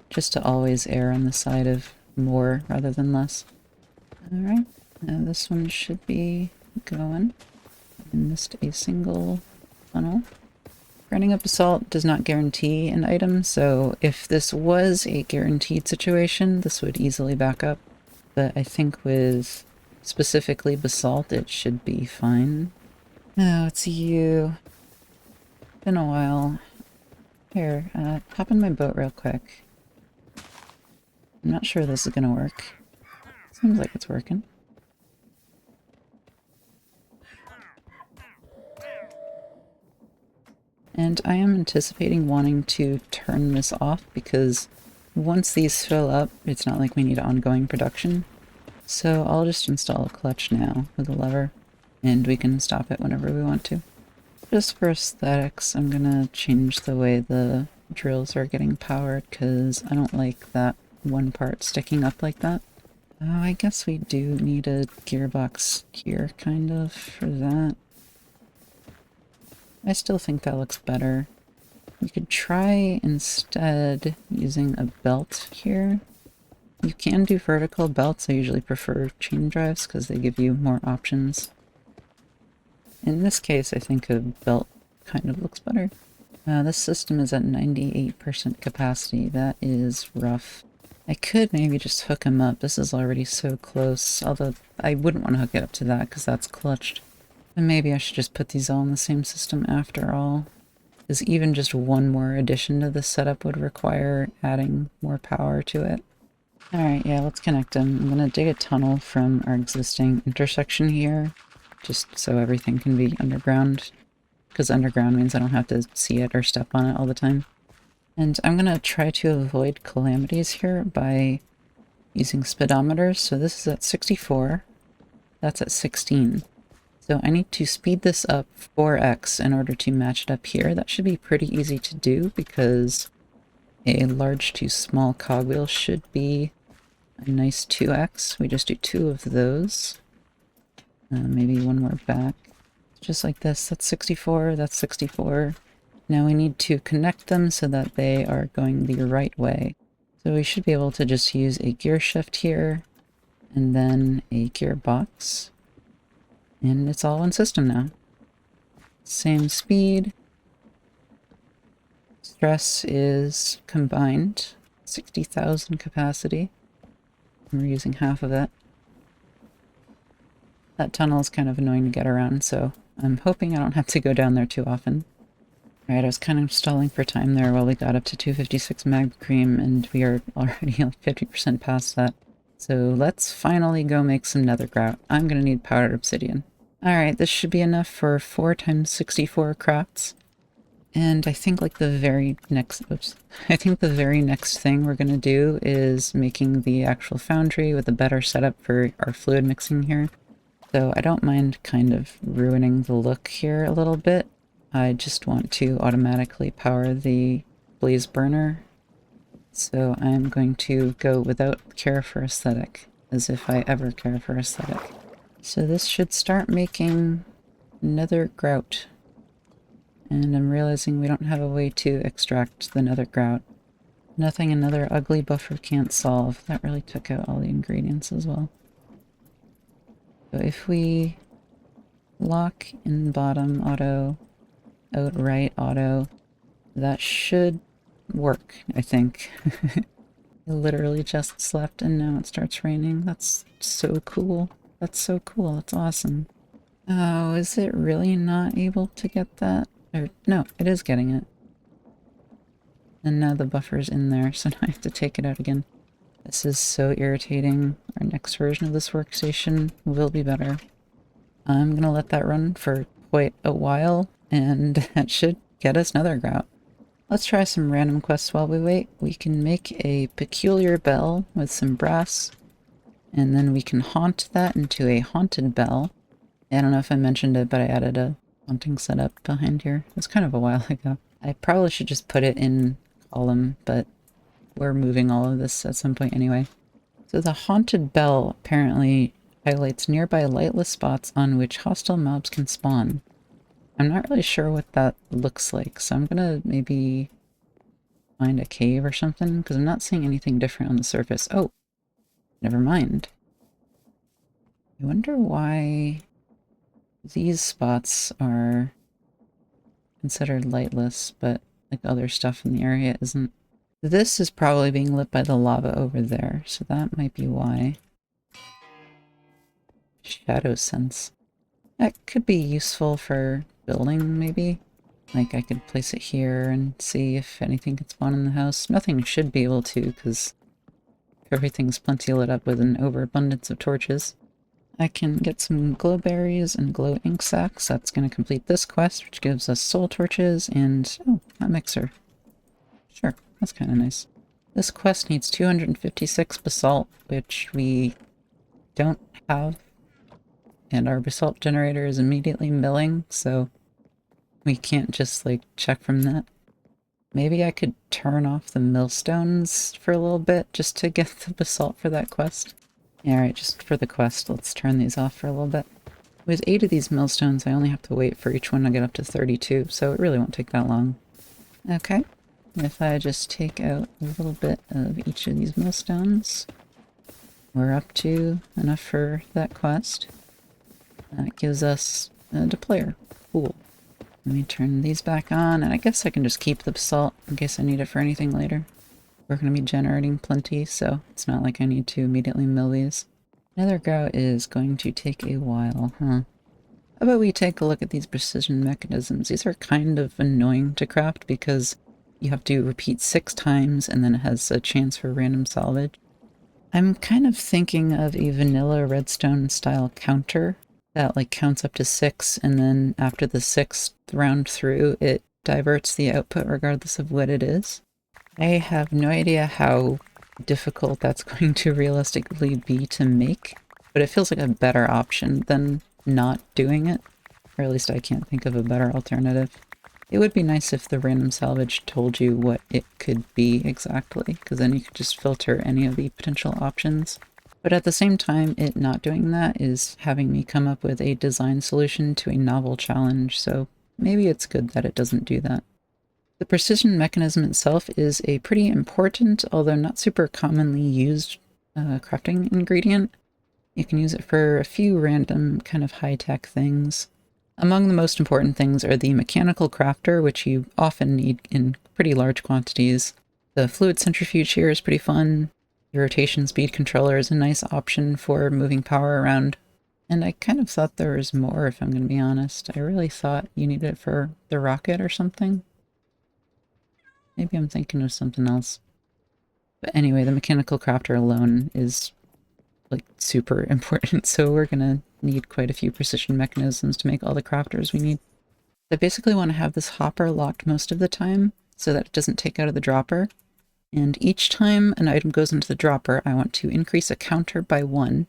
Just to always err on the side of more rather than less. Alright, now this one should be going. I missed a single funnel. Grinding up basalt does not guarantee an item, so if this was a guaranteed situation, this would easily back up. But I think with specifically basalt, it should be fine. No, it's you. Been a while. Here, hop in my boat real quick. I'm not sure this is gonna work. Seems like it's working. And I am anticipating wanting to turn this off because once these fill up, it's not like we need ongoing production. So I'll just install a clutch now with a lever, and we can stop it whenever we want to. Just for aesthetics, I'm gonna change the way the drills are getting powered because I don't like that one part sticking up like that. Oh, I guess we do need a gearbox here, kind of, for that. I still think that looks better. We could try instead using a belt here. You can do vertical belts. I usually prefer chain drives because they give you more options. In this case, I think a belt kind of looks better. This system is at 98% capacity. That is rough. I could maybe just hook him up. This is already so close, although I wouldn't want to hook it up to that because that's clutched. And maybe I should just put these all in the same system after all. Because even just one more addition to this setup would require adding more power to it. Alright, yeah, let's connect them. I'm gonna dig a tunnel from our existing intersection here, just so everything can be underground. Because underground means I don't have to see it or step on it all the time. And I'm gonna try to avoid calamities here by using speedometers. So this is at 64, that's at 16. So I need to speed this up 4x in order to match it up here. That should be pretty easy to do because a large to small cogwheel should be a nice 2x. We just do 2 of those. Maybe one more back. Just like this. That's 64, that's 64. Now we need to connect them so that they are going the right way. So we should be able to just use a gear shift here, and then a gearbox. And it's all one system now. Same speed. Stress is combined. 60,000 capacity. We're using half of it. That tunnel is kind of annoying to get around, so I'm hoping I don't have to go down there too often. Alright, I was kind of stalling for time there while we got up to 256 mag cream, and we are already like 50% past that. So let's finally go make some nether grout. I'm gonna need powdered obsidian. Alright, this should be enough for 4 times 64 crafts. And I think like the very next, I think the very next thing we're gonna do is making the actual foundry with a better setup for our fluid mixing here. So I don't mind kind of ruining the look here a little bit. I just want to automatically power the blaze burner. So I'm going to go without care for aesthetic. as if I ever care for aesthetic. So this should start making nether grout. And I'm realizing we don't have a way to extract the nether grout. Nothing another ugly buffer can't solve. That really took out all the ingredients as well. So if we lock in bottom auto, out right auto, that should work, I think. I literally just slept and now it starts raining. That's so cool. That's so cool. That's awesome. Oh, is it really not able to get that? Or, no, it is getting it. And now the buffer's in there, so now I have to take it out again. This is so irritating. Our next version of this workstation will be better. I'm gonna let that run for quite a while, and that should get us nether grout. Let's try some random quests while we wait. We can make a peculiar bell with some brass, and then we can haunt that into a haunted bell. I don't know if I mentioned it, but I added a haunting setup behind here. It was kind of a while ago. I probably should just put it in column, but we're moving all of this at some point anyway. So the haunted bell apparently highlights nearby lightless spots on which hostile mobs can spawn. I'm not really sure what that looks like, so I'm gonna maybe find a cave or something, because I'm not seeing anything different on the surface. Oh, never mind. I wonder why these spots are considered lightless, but like other stuff in the area isn't. This is probably being lit by the lava over there, so that might be why. Shadow sense. That could be useful for building, maybe? Like, I could place it here and see if anything could spawn in the house. Nothing should be able to, because everything's plenty lit up with an overabundance of torches. I can get some glow berries and glow ink sacks. That's going to complete this quest, which gives us soul torches and... oh, a mixer. Sure, that's kind of nice. This quest needs 256 basalt, which we don't have. And our basalt generator is immediately milling, so we can't just, like, check from that. Maybe I could turn off the millstones for a little bit just to get the basalt for that quest. Alright, just for the quest, let's turn these off for a little bit. With 8 of these millstones, I only have to wait for each one to get up to 32, so it really won't take that long. Okay, if I just take out a little bit of each of these millstones, we're up to enough for that quest. That gives us a deployer. Cool. Let me turn these back on, and I guess I can just keep the basalt in case I need it for anything later. We're going to be generating plenty, so it's not like I need to immediately mill these. Nether grout is going to take a while, huh? How about we take a look at these precision mechanisms? These are kind of annoying to craft because you have to repeat 6 times and then it has a chance for random salvage. I'm kind of thinking of a vanilla redstone style counter that like counts up to 6, and then after the 6th round through, it diverts the output regardless of what it is. I have no idea how difficult that's going to realistically be to make, but it feels like a better option than not doing it, or at least I can't think of a better alternative. It would be nice if the random salvage told you what it could be exactly, because then you could just filter any of the potential options. But at the same time, it not doing that is having me come up with a design solution to a novel challenge, so maybe it's good that it doesn't do that. The precision mechanism itself is a pretty important, although not super commonly used, crafting ingredient. You can use it for a few random kind of high-tech things. Among the most important things are the mechanical crafter, which you often need in pretty large quantities. The fluid centrifuge here is pretty fun. The rotation speed controller is a nice option for moving power around. And I kind of thought there was more, if I'm going to be honest. I really thought you needed it for the rocket or something. Maybe I'm thinking of something else. But anyway, the mechanical crafter alone is like super important, so we're gonna need quite a few precision mechanisms to make all the crafters we need. I basically want to have this hopper locked most of the time so that it doesn't take out of the dropper. And each time an item goes into the dropper, I want to increase a counter by 1.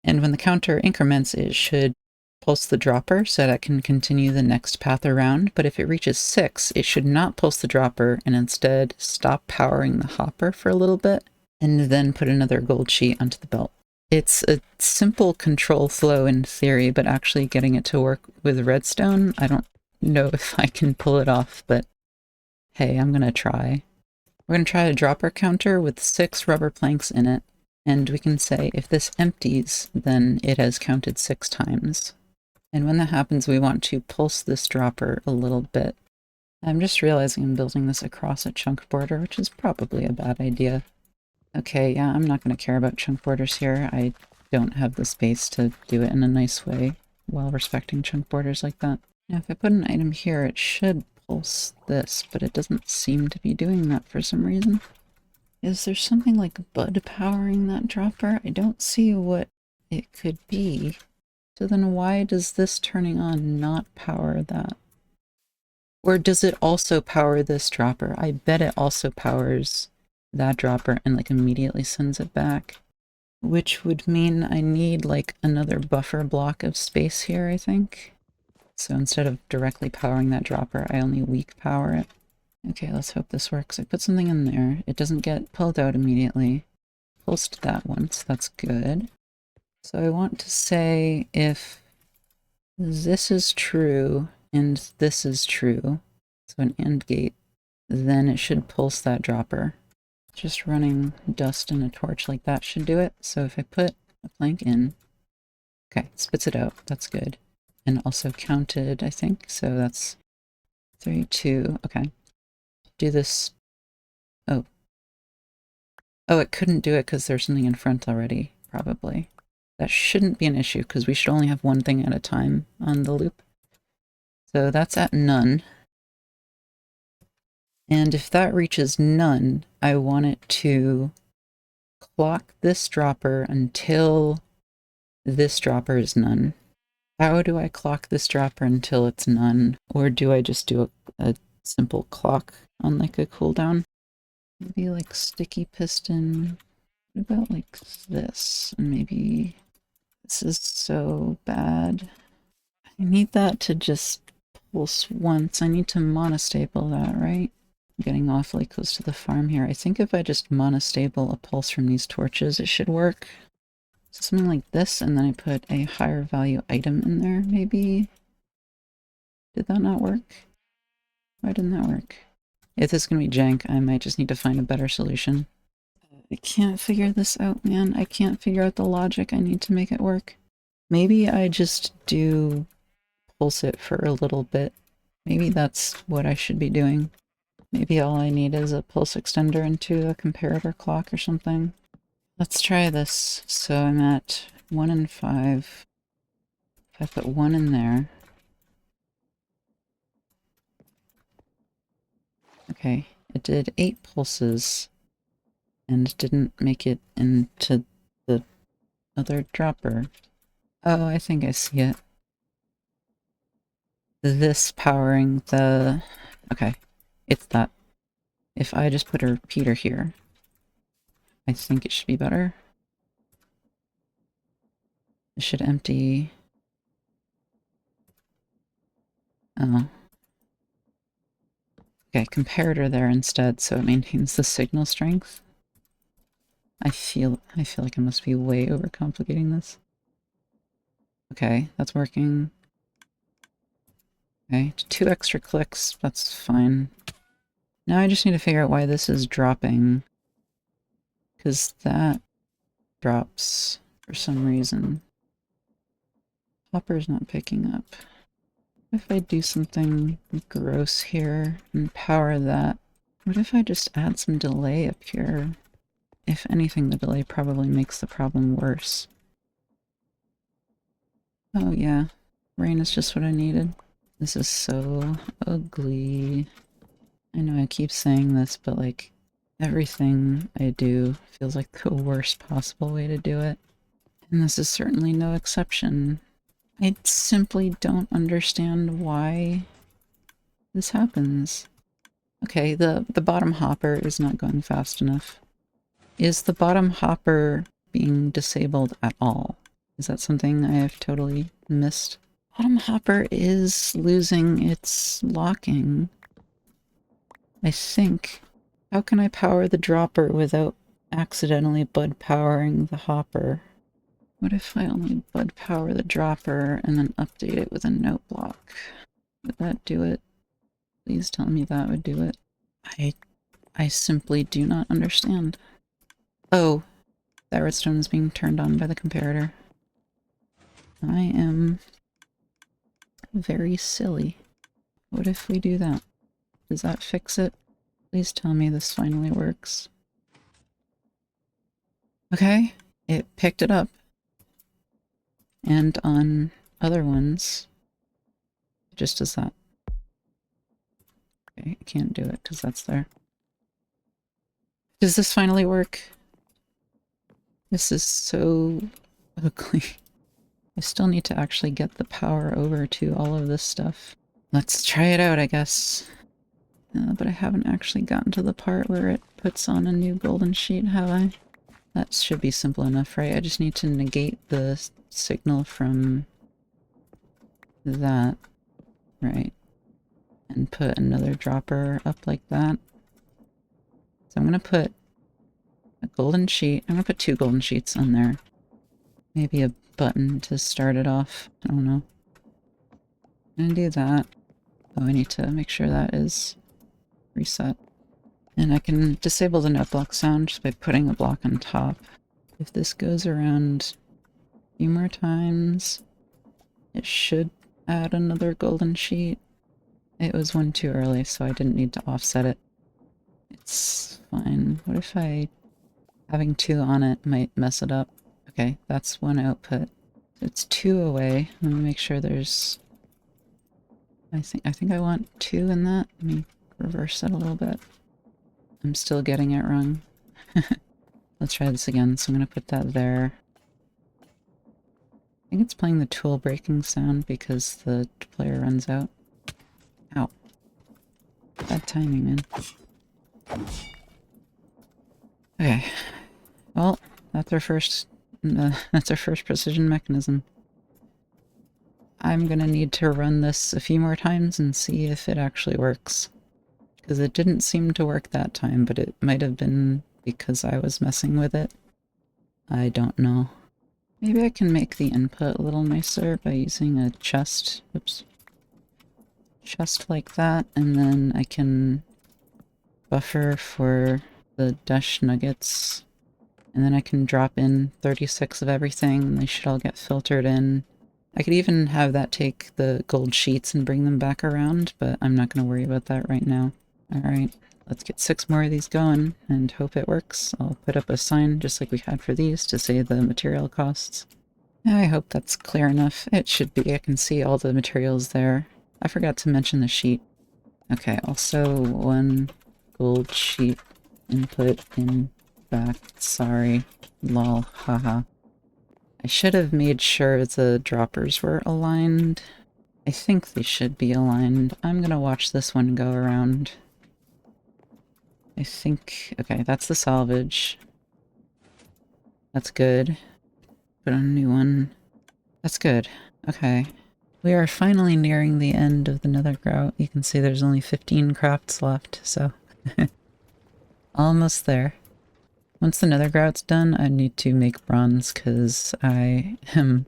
And when the counter increments, it should pulse the dropper so that it can continue the next path around. But if it reaches 6, it should not pulse the dropper and instead stop powering the hopper for a little bit and then put another gold sheet onto the belt. It's a simple control flow in theory, but actually getting it to work with redstone, I don't know if I can pull it off, but hey, I'm gonna try. We're gonna try a dropper counter with 6 rubber planks in it, and we can say if this empties, then it has counted 6 times. And when that happens, we want to pulse this dropper a little bit. I'm just realizing I'm building this across a chunk border, which is probably a bad idea. Okay, yeah, I'm not going to care about chunk borders here. I don't have the space to do it in a nice way while respecting chunk borders like that. Now, if I put an item here, it should pulse this, but it doesn't seem to be doing that for some reason. Is there something like bud powering that dropper? I don't see what it could be. So then why does this turning on not power that? Or does it also power this dropper? I bet it also powers that dropper and like immediately sends it back. Which would mean I need like another buffer block of space here, I think. So instead of directly powering that dropper, I only weak power it. Okay, let's hope this works. I put something in there. It doesn't get pulled out immediately. Pulsed that once, that's good. So I want to say if this is true and this is true, so an AND gate, then it should pulse that dropper. Just running dust and a torch like that should do it. So if I put a plank in, okay, spits it out, that's good. And also counted, I think, so that's 3, 2, okay. Do this, oh. Oh, it couldn't do it because there's something in front already, probably. That shouldn't be an issue because we should only have one thing at a time on the loop. So that's at none. And if that reaches none, I want it to clock this dropper until this dropper is none. How do I clock this dropper until it's none? Or do I just do a simple clock on like a cooldown? Maybe like sticky piston. What about like this? And maybe this is so bad. I need that to just pulse once. I need to monostable that, right? I'm getting awfully close to the farm here. I think if I just monostable a pulse from these torches, it should work. So something like this, and then I put a higher value item in there, maybe? Did that not work? Why didn't that work? If this is gonna be jank, I might just need to find a better solution. I can't figure this out, man. I can't figure out the logic I need to make it work. Maybe I just do pulse it for a little bit. Maybe that's what I should be doing. Maybe all I need is a pulse extender into a comparator clock or something. Let's try this. So I'm at 1 and 5. If I put 1 in there. Okay, it did 8 pulses and didn't make it into the other dropper. Oh, I think I see it. This powering the... Okay, it's that. If I just put a repeater here, I think it should be better. It should empty... Oh. Okay, comparator there instead, so it maintains the signal strength. I feel like I must be way overcomplicating this. Okay, that's working. Okay, 2 extra clicks, that's fine. Now I just need to figure out why this is dropping. Because that drops for some reason. Hopper's not picking up. What if I do something gross here and power that? What if I just add some delay up here? If anything, the delay probably makes the problem worse. Oh yeah, rain is just what I needed. This is so ugly. I know I keep saying this, but like, everything I do feels like the worst possible way to do it. And this is certainly no exception. I simply don't understand why this happens. Okay, the bottom hopper is not going fast enough. Is the bottom hopper being disabled at all? Is that something I have totally missed? Bottom hopper is losing its locking, I think. How can I power the dropper without accidentally bud powering the hopper? What if I only bud power the dropper and then update it with a note block? Would that do it? Please tell me that would do it. I simply do not understand. Oh, that redstone is being turned on by the comparator. I am very silly. What if we do that? Does that fix it? Please tell me this finally works. Okay, it picked it up. And on other ones, it just does that. Okay, I can't do it because that's there. Does this finally work? This is so ugly. I still need to actually get the power over to all of this stuff. Let's try it out, I guess. But I haven't actually gotten to the part where it puts on a new golden sheet, have I? That should be simple enough, right? I just need to negate the signal from that, right? And put another dropper up like that. So I'm gonna put a golden sheet. I'm gonna put 2 golden sheets on there. Maybe a button to start it off. I don't know. I'm gonna do that. Oh, I need to make sure that is reset. And I can disable the note block sound just by putting a block on top. If this goes around a few more times, it should add another golden sheet. It was one too early, so I didn't need to offset it. It's fine. What if having 2 on it might mess it up? Okay, that's 1 output. It's 2 away. Let me make sure there's... I think I want 2 in that. Let me reverse it a little bit. I'm still getting it wrong. Let's try this again. So I'm going to put that there. I think it's playing the tool breaking sound because the player runs out. Ow. Bad timing, man. Okay. Well, that's our first precision mechanism. I'm gonna need to run this a few more times and see if it actually works. Because it didn't seem to work that time, but it might have been because I was messing with it. I don't know. Maybe I can make the input a little nicer by using a chest. Oops. Chest like that, and then I can buffer for the Desh nuggets. And then I can drop in 36 of everything, and they should all get filtered in. I could even have that take the gold sheets and bring them back around, but I'm not going to worry about that right now. Alright, let's get 6 more of these going and hope it works. I'll put up a sign just like we had for these to say the material costs. I hope that's clear enough. It should be. I can see all the materials there. I forgot to mention the sheet. Okay, also 1 gold sheet input in back. Sorry. Lol. Haha. I should have made sure the droppers were aligned. I think they should be aligned. I'm gonna watch this one go around. I think... okay, that's the salvage. That's good. Put on a new one. That's good. Okay. We are finally nearing the end of the nether grout. You can see there's only 15 crafts left, so... almost there. Once the nether grout's done, I need to make bronze, because I am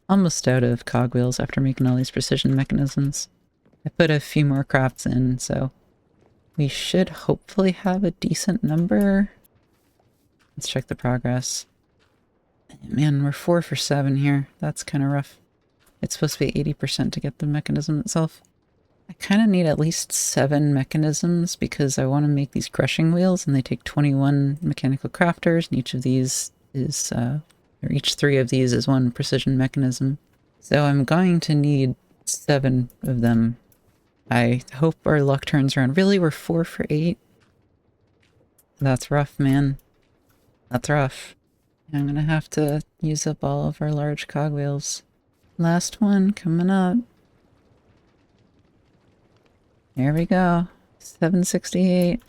almost out of cogwheels after making all these precision mechanisms. I put a few more crafts in, so we should hopefully have a decent number. Let's check the progress. Man, we're 4 for 7 here. That's kind of rough. It's supposed to be 80% to get the mechanism itself. I kind of need at least 7 mechanisms because I want to make these crushing wheels, and they take 21 mechanical crafters, and each of these is, or each 3 of these is 1 precision mechanism. So I'm going to need 7 of them. I hope our luck turns around. Really, we're 4 for 8? That's rough, man. That's rough. I'm gonna have to use up all of our large cogwheels. Last one coming up. There we go. 768.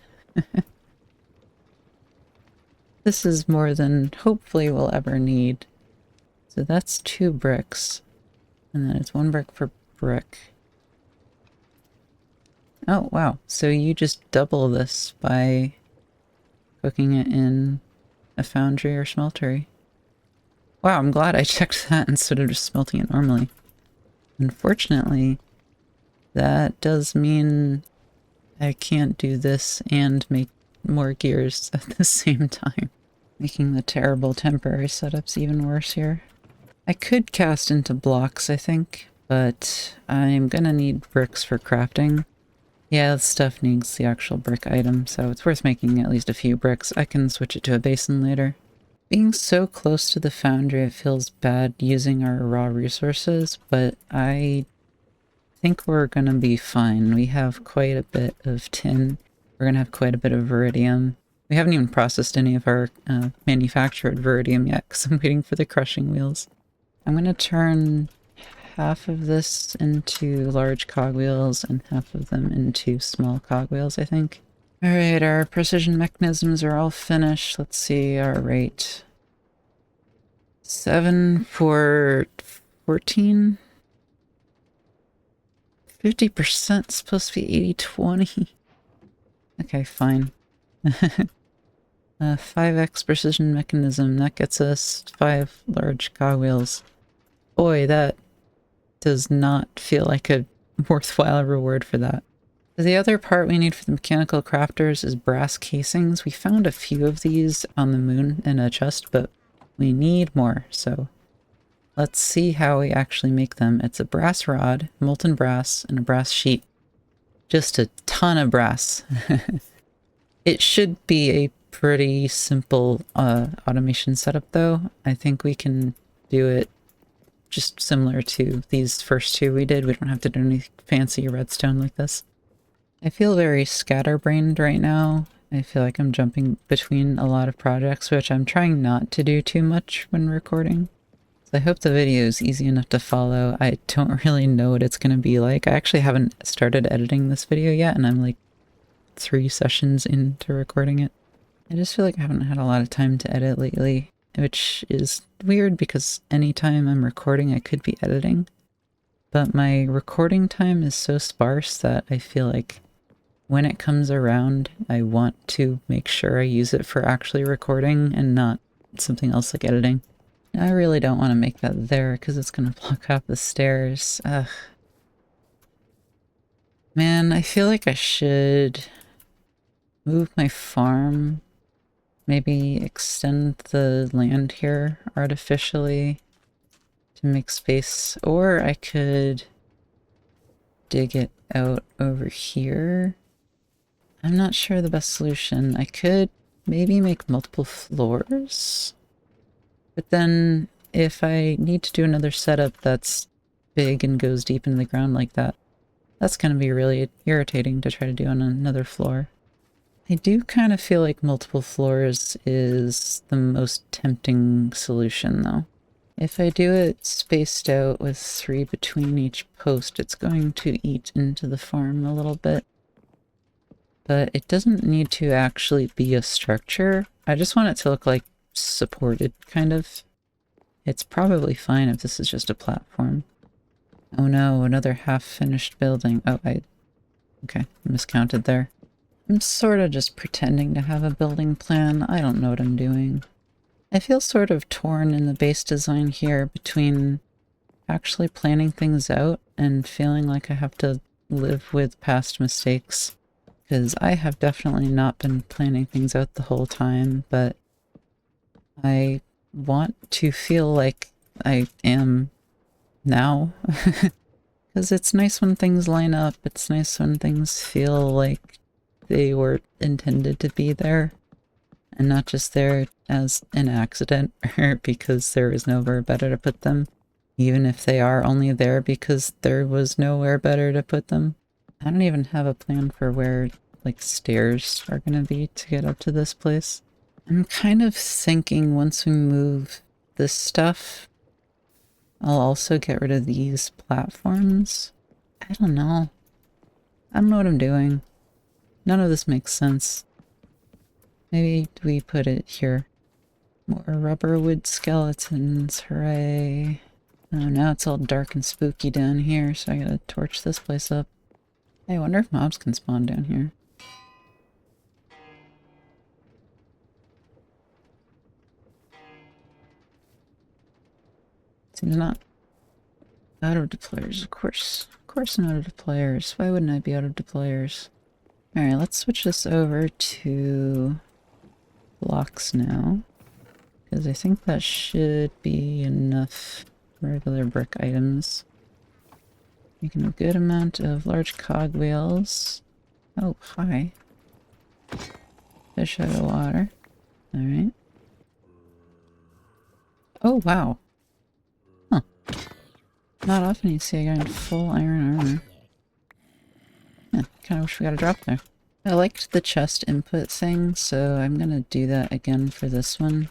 This is more than hopefully we'll ever need. So that's 2 bricks. And then it's 1 brick per brick. Oh, wow. So you just double this by cooking it in a foundry or smeltery. Wow, I'm glad I checked that instead of just smelting it normally. Unfortunately, that does mean I can't do this and make more gears at the same time, making the terrible temporary setups even worse here. I could cast into blocks, I think, but I'm gonna need bricks for crafting. Yeah, this stuff needs the actual brick item, so it's worth making at least a few bricks. I can switch it to a basin later. Being so close to the foundry, it feels bad using our raw resources, but I think we're gonna be fine. We have quite a bit of tin. We're gonna have quite a bit of veridium. We haven't even processed any of our manufactured veridium yet, because I'm waiting for the crushing wheels. I'm gonna turn half of this into large cogwheels and half of them into small cogwheels, I think. Alright, our precision mechanisms are all finished. Let's see our rate. 7 for 14? 50% supposed to be 80-20. Okay, fine. 5x precision mechanism, that gets us 5 large cogwheels. Boy, that does not feel like a worthwhile reward for that. The other part we need for the mechanical crafters is brass casings. We found a few of these on the moon in a chest, but we need more, so let's see how we actually make them. It's a brass rod, molten brass, and a brass sheet. Just a ton of brass. It should be a pretty simple automation setup, though. I think we can do it just similar to these first two we did. We don't have to do any fancy redstone like this. I feel very scatterbrained right now. I feel like I'm jumping between a lot of projects, which I'm trying not to do too much when recording. So I hope the video is easy enough to follow. I don't really know what it's going to be like. I actually haven't started editing this video yet, and I'm like 3 sessions into recording it. I just feel like I haven't had a lot of time to edit lately, which is weird because anytime I'm recording I could be editing. But my recording time is so sparse that I feel like when it comes around, I want to make sure I use it for actually recording and not something else like editing. I really don't want to make that there because it's going to block off the stairs. Ugh. Man, I feel like I should move my farm. Maybe extend the land here artificially to make space. Or I could dig it out over here. I'm not sure the best solution. I could maybe make multiple floors. But then if I need to do another setup that's big and goes deep into the ground like that, that's going to be really irritating to try to do on another floor. I do kind of feel like multiple floors is the most tempting solution, though. If I do it spaced out with 3 between each post, it's going to eat into the farm a little bit. But it doesn't need to actually be a structure. I just want it to look like supported, kind of. It's probably fine if this is just a platform. Oh no, another half-finished building. Oh, okay, miscounted there. I'm sort of just pretending to have a building plan. I don't know what I'm doing. I feel sort of torn in the base design here between actually planning things out and feeling like I have to live with past mistakes. Because I have definitely not been planning things out the whole time, but I want to feel like I am now. Because it's nice when things line up. It's nice when things feel like they were intended to be there and not just there as an accident or because there is nowhere better to put them, even if they are only there because there was nowhere better to put them. I don't even have a plan for where like stairs are gonna be to get up to this place. I'm kind of thinking once we move this stuff, I'll also get rid of these platforms. I don't know. I don't know what I'm doing. None of this makes sense. Maybe we put it here. More rubber wood skeletons, hooray. Oh, now it's all dark and spooky down here, so I gotta torch this place up. Hey, I wonder if mobs can spawn down here. Seems not. Auto deployers, of course. Of course I'm out of deployers. Why wouldn't I be out of deployers? Alright, let's switch this over to blocks now. Because I think that should be enough regular brick items. Making a good amount of large cogwheels. Oh, hi. Fish out of water. Alright. Oh, wow. Huh. Not often you see a guy in full iron armor. Yeah, kinda wish we got a drop there. I liked the chest input thing, so I'm gonna do that again for this one.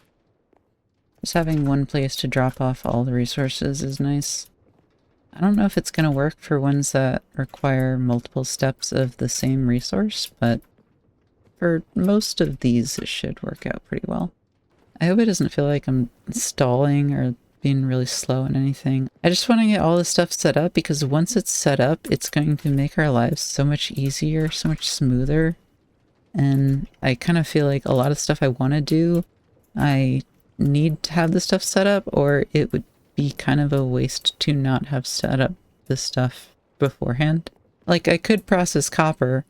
Just having one place to drop off all the resources is nice. I don't know if it's gonna work for ones that require multiple steps of the same resource, but for most of these it should work out pretty well. I hope it doesn't feel like I'm stalling or being really slow in anything. I just want to get all this stuff set up because once it's set up, it's going to make our lives so much easier, so much smoother. And I kind of feel like a lot of stuff I want to do, I need to have the stuff set up, or it would be kind of a waste to not have set up the stuff beforehand. Like, I could process copper,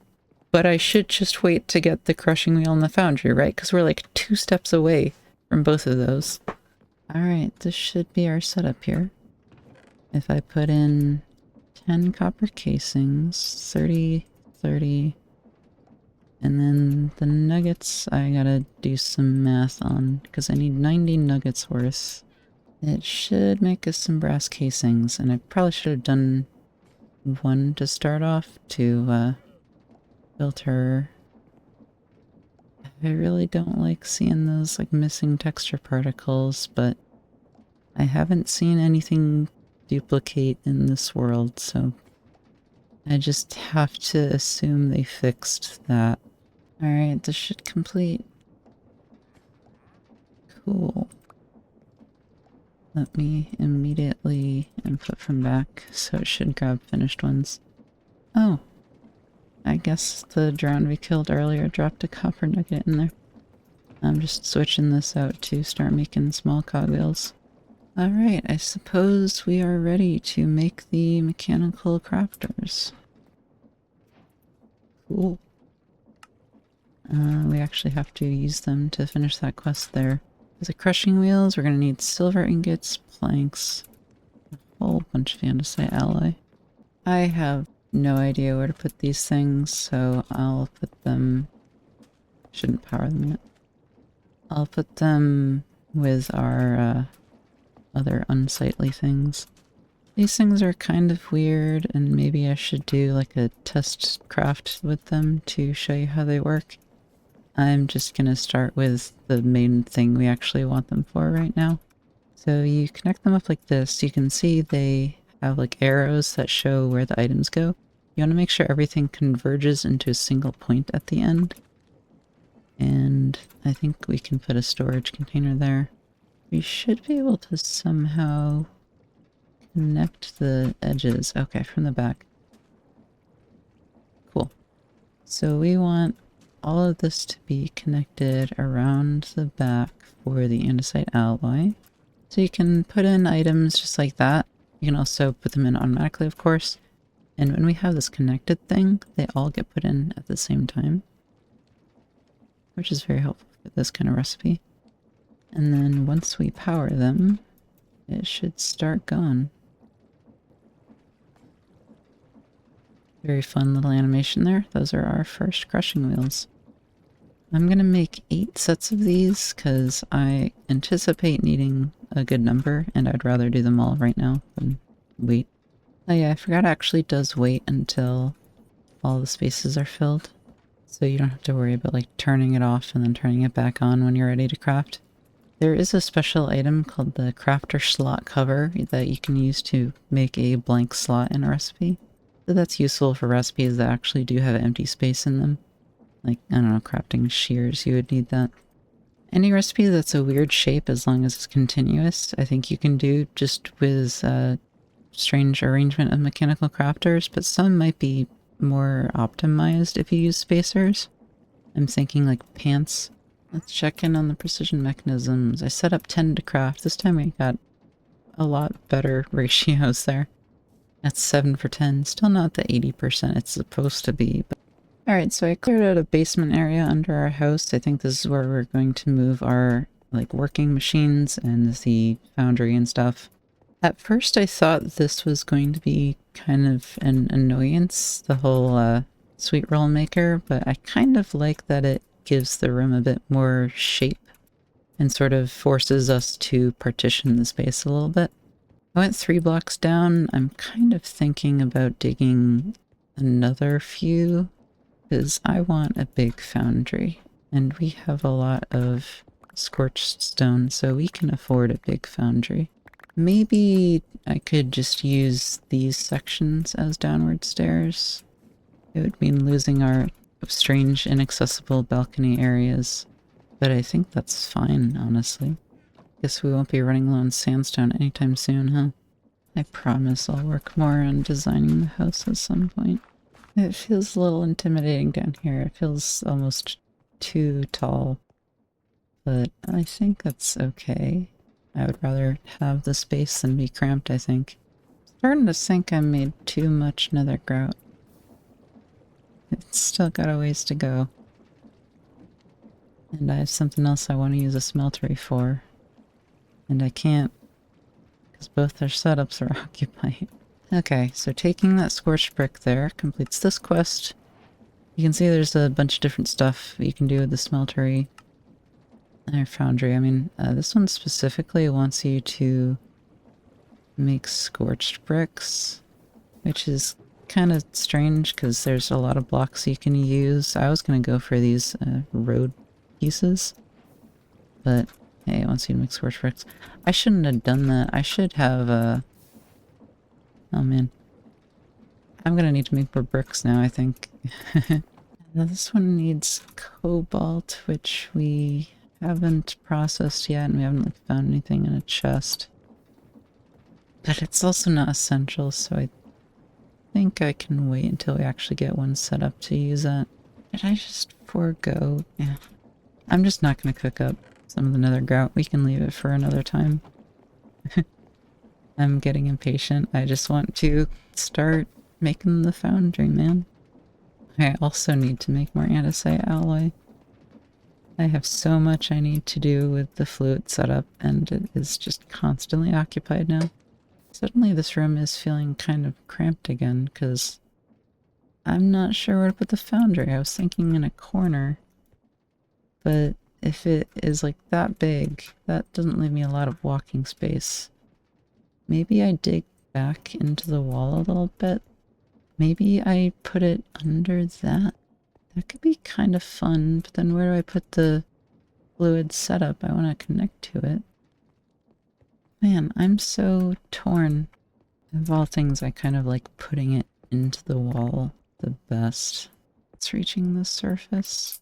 but I should just wait to get the crushing wheel and the foundry, right? Because we're like 2 steps away from both of those. Alright, this should be our setup here. If I put in 10 copper casings, 30, 30, and then the nuggets I gotta do some math on, because I need 90 nuggets worth. It should make us some brass casings, and I probably should have done one to start off to filter. I really don't like seeing those like missing texture particles, but I haven't seen anything duplicate in this world, so I just have to assume they fixed that. Alright, this should complete. Cool. Let me immediately input from back, so it should grab finished ones. Oh. I guess the drone we killed earlier dropped a copper nugget in there. I'm just switching this out to start making small cogwheels. Alright, I suppose we are ready to make the mechanical crafters. Cool. We actually have to use them to finish that quest there. For the crushing wheels, we're going to need silver ingots, planks, a whole bunch of andesite alloy. I have no idea where to put these things, so I'll put them... shouldn't power them yet. I'll put them with our other unsightly things. These things are kind of weird, and maybe I should do like a test craft with them to show you how they work. I'm just gonna start with the main thing we actually want them for right now. So you connect them up like this. You can see they have like arrows that show where the items go. You want to make sure everything converges into a single point at the end. And I think we can put a storage container there. We should be able to somehow connect the edges. Okay, from the back. Cool. So we want all of this to be connected around the back for the andesite alloy. So you can put in items just like that. You can also put them in automatically, of course. And when we have this connected thing, they all get put in at the same time, which is very helpful for this kind of recipe. And then once we power them, it should start going. Very fun little animation there. Those are our first crushing wheels. I'm gonna make 8 sets of these because I anticipate needing a good number, and I'd rather do them all right now than wait. Oh yeah, I forgot it actually does wait until all the spaces are filled. So you don't have to worry about like turning it off and then turning it back on when you're ready to craft. There is a special item called the crafter slot cover that you can use to make a blank slot in a recipe. So that's useful for recipes that actually do have empty space in them. Like, I don't know, crafting shears, you would need that. Any recipe that's a weird shape, as long as it's continuous, I think you can do just with strange arrangement of mechanical crafters, but some might be more optimized if you use spacers. I'm thinking like pants. Let's check in on the precision mechanisms. I set up 10 to craft. This time we got a lot better ratios there. That's 7 for 10. Still not the 80% it's supposed to be. But... Alright, so I cleared out a basement area under our house. I think this is where we're going to move our like working machines and the foundry and stuff. At first I thought this was going to be kind of an annoyance, the whole sweet roll maker, but I kind of like that it gives the room a bit more shape and sort of forces us to partition the space a little bit. I went 3 blocks down. I'm kind of thinking about digging another few because I want a big foundry and we have a lot of scorched stone, so we can afford a big foundry. Maybe I could just use these sections as downward stairs. It would mean losing our strange, inaccessible balcony areas, but I think that's fine, honestly. Guess we won't be running low on sandstone anytime soon, huh? I promise I'll work more on designing the house at some point. It feels a little intimidating down here. It feels almost too tall, but I think that's okay. I would rather have the space than be cramped, I think. Starting to think I made too much nether grout. It's still got a ways to go. And I have something else I want to use a smeltery for. And I can't, because both our setups are occupied. Okay, so taking that scorched brick there completes this quest. You can see there's a bunch of different stuff you can do with the smeltery. Or foundry, I mean, this one specifically wants you to make scorched bricks, which is kind of strange because there's a lot of blocks you can use. I was going to go for these road pieces, but hey, it wants you to make scorched bricks. I shouldn't have done that. I should have, oh man. I'm going to need to make more bricks now, I think. Now this one needs cobalt, which we haven't processed yet, and we haven't like found anything in a chest. But it's also not essential, so I think I can wait until we actually get one set up to use that. Did I just forego? Yeah. I'm just not going to cook up some of the nether grout. We can leave it for another time. I'm getting impatient. I just want to start making the foundry, man. I also need to make more andesite alloy. I have so much I need to do with the fluid setup, and it is just constantly occupied now. Suddenly this room is feeling kind of cramped again, because I'm not sure where to put the foundry. I was thinking in a corner, but if it is like that big, that doesn't leave me a lot of walking space. Maybe I dig back into the wall a little bit. Maybe I put it under that. That could be kind of fun, but then where do I put the fluid setup? I want to connect to it. Man, I'm so torn. Of all things, I kind of like putting it into the wall the best. It's reaching the surface,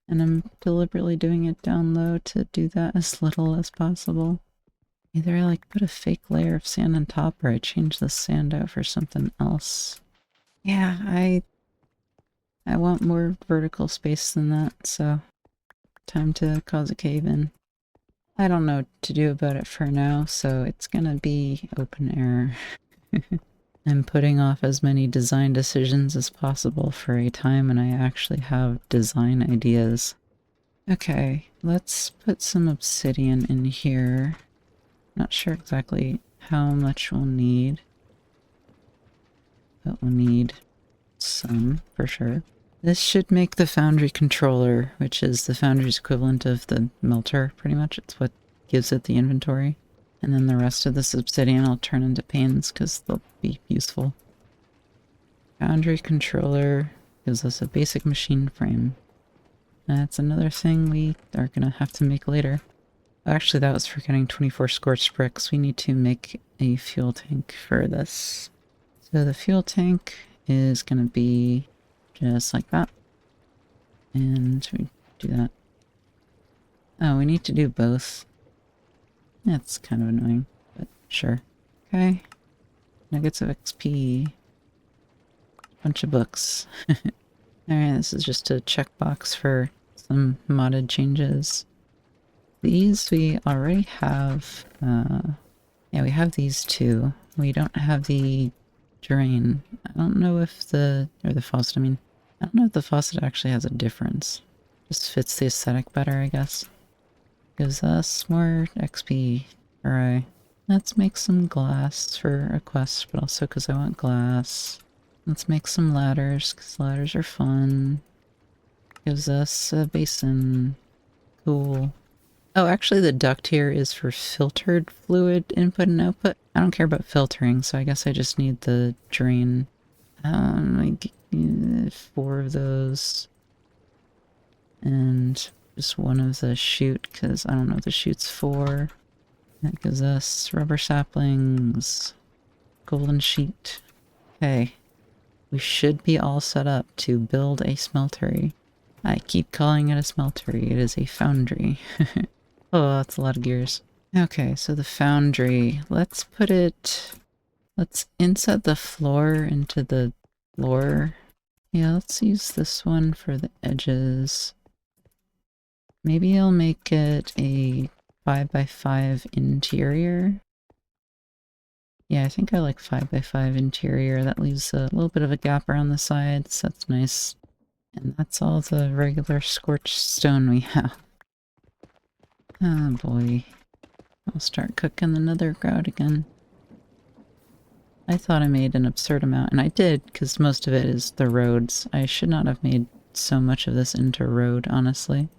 and I'm deliberately doing it down low to do that as little as possible. Either I like put a fake layer of sand on top, or I change the sand out for something else. Yeah, I want more vertical space than that, so time to cause a cave-in. I don't know what to do about it for now, so it's gonna be open air. I'm putting off as many design decisions as possible for a time when I actually have design ideas. Okay, let's put some obsidian in here. Not sure exactly how much we'll need, but we'll need some for sure. This should make the foundry controller, which is the foundry's equivalent of the melter, pretty much. It's what gives it the inventory. And then the rest of this obsidian I'll turn into panes because they'll be useful. Foundry controller gives us a basic machine frame. That's another thing we are going to have to make later. Actually, that was for getting 24 scorched bricks. We need to make a fuel tank for this. So the fuel tank is going to be just like that. And we do that. Oh, we need to do both. That's kind of annoying, but sure. Okay. Nuggets of XP. Bunch of books. Alright, this is just a checkbox for some modded changes. These we already have Yeah, we have these two. We don't have the drain. I don't know if the faucet, I mean. I don't know if the faucet actually has a difference. Just fits the aesthetic better, I guess. Gives us more XP. Alright. Let's make some glass for a quest, but also because I want glass. Let's make some ladders, because ladders are fun. Gives us a basin. Cool. Oh, actually the duct here is for filtered fluid input and output. I don't care about filtering, so I guess I just need the drain. Like 4 of those. And just one of the chute, because I don't know what the chute's for. That gives us rubber saplings. Golden sheet. Okay. We should be all set up to build a smeltery. I keep calling it a smeltery. It is a foundry. Oh, that's a lot of gears. Okay, so the foundry. Let's put it... Let's inset the floor into the floor. Yeah, let's use this one for the edges. Maybe I'll make it a 5x5 interior. Yeah, I think I like 5x5 interior. That leaves a little bit of a gap around the sides. That's nice. And that's all the regular scorched stone we have. Oh boy. I'll start cooking the nether grout again. I thought I made an absurd amount, and I did, because most of it is the roads. I should not have made so much of this into road, honestly.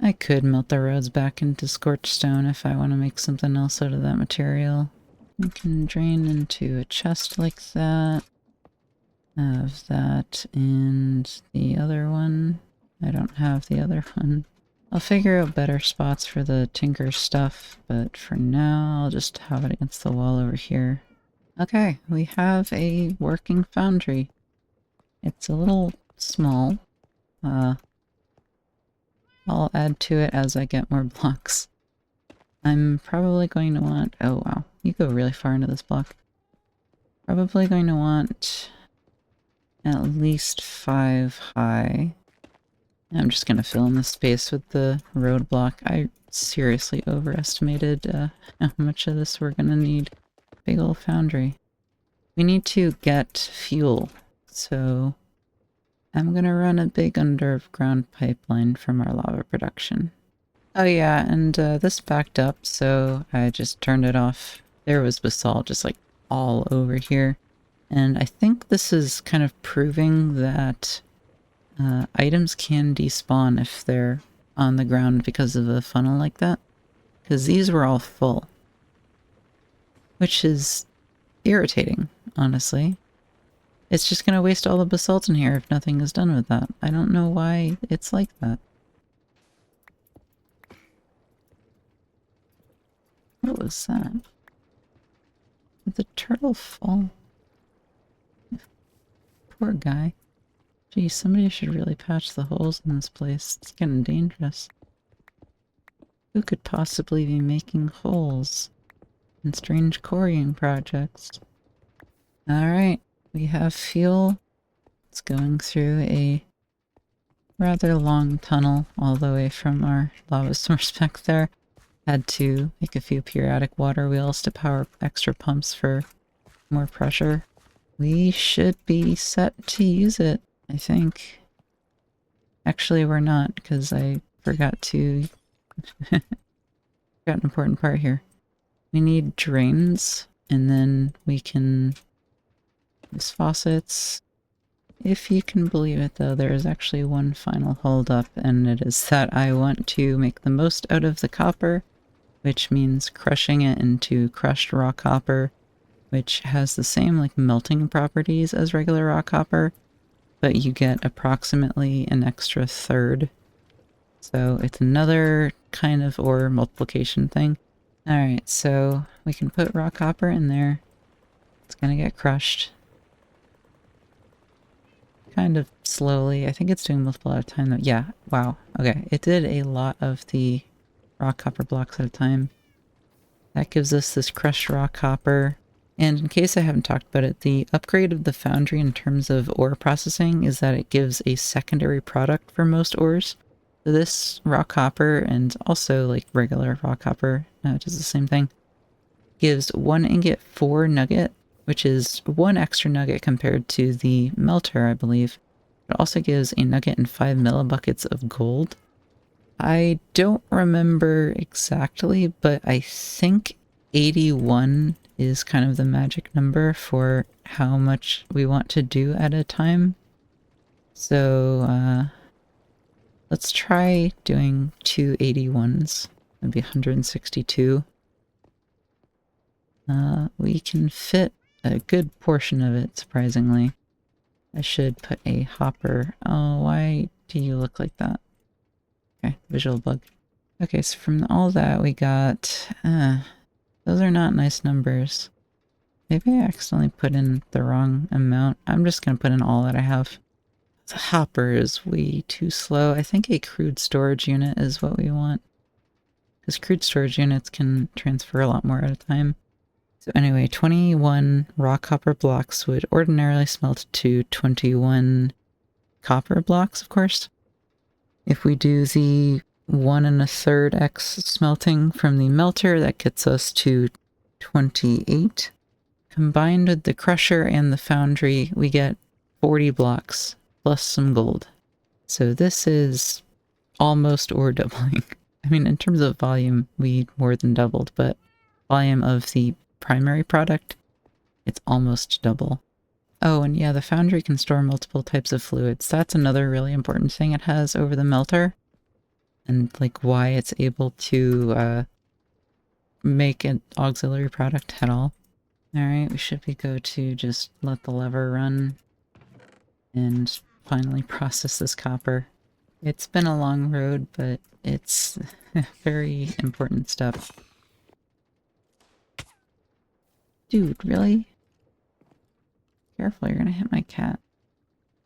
I could melt the roads back into scorched stone if I want to make something else out of that material. We can drain into a chest like that. Have that and the other one. I don't have the other one. I'll figure out better spots for the tinker stuff, but for now I'll just have it against the wall over here. Okay, we have a working foundry. It's a little small. I'll add to it as I get more blocks. I'm probably going to want... Oh wow, you go really far into this block. Probably going to want at least 5 high. I'm just going to fill in the space with the road block. I seriously overestimated how much of this we're going to need. Big old foundry. We need to get fuel, so I'm going to run a big underground pipeline from our lava production. Oh yeah, and this backed up, so I just turned it off. There was basalt just like all over here. And I think this is kind of proving that items can despawn if they're on the ground because of a funnel like that. Because these were all full. Which is irritating, honestly. It's just going to waste all the basalt in here if nothing is done with that. I don't know why it's like that. What was that? Did the turtle fall? Poor guy. Gee, somebody should really patch the holes in this place. It's getting dangerous. Who could possibly be making holes in strange quarrying projects? Alright, we have fuel. It's going through a rather long tunnel all the way from our lava source back there. Had to make a few periodic water wheels to power extra pumps for more pressure. We should be set to use it, I think. Actually, we're not, because I forgot to... forgot an important part here. We need drains, and then we can use faucets. If you can believe it, though, there is actually one final hold-up, and it is that I want to make the most out of the copper, which means crushing it into crushed raw copper, which has the same like melting properties as regular raw copper, but you get approximately an extra third. So it's another kind of ore multiplication thing. Alright, so we can put raw copper in there. It's gonna get crushed. Kind of slowly. I think it's doing multiple at a time though. Yeah, wow. Okay, it did a lot of the raw copper blocks at a time. That gives us this crushed raw copper. And in case I haven't talked about it, the upgrade of the foundry in terms of ore processing is that it gives a secondary product for most ores. So this raw copper, and also like regular raw copper, does the same thing. gives 1 ingot 4 nugget, which is 1 extra nugget compared to the melter, I believe. It also gives a nugget and 5 millibuckets of gold. I don't remember exactly, but I think 81 is kind of the magic number for how much we want to do at a time. So let's try doing 2 81s. That'd be 162. We can fit a good portion of it, surprisingly. I should put a hopper. Oh, why do you look like that? Okay, visual bug. Okay, so from all that we got... those are not nice numbers. Maybe I accidentally put in the wrong amount. I'm just going to put in all that I have. The hopper is way too slow. I think a crude storage unit is what we want. Because crude storage units can transfer a lot more at a time. So anyway, 21 raw copper blocks would ordinarily smelt to 21 copper blocks, of course. If we do the 1 1/3 X smelting from the melter, that gets us to 28. Combined with the crusher and the foundry, we get 40 blocks plus some gold. So this is almost or doubling. I mean, in terms of volume, we more than doubled, but volume of the primary product, it's almost double. Oh, and yeah, the foundry can store multiple types of fluids. That's another really important thing it has over the melter, and like why it's able to make an auxiliary product at all. Alright, we should be go to just let the lever run and finally process this copper. It's been a long road, but it's a very important step. Dude, really? Careful, you're gonna hit my cat.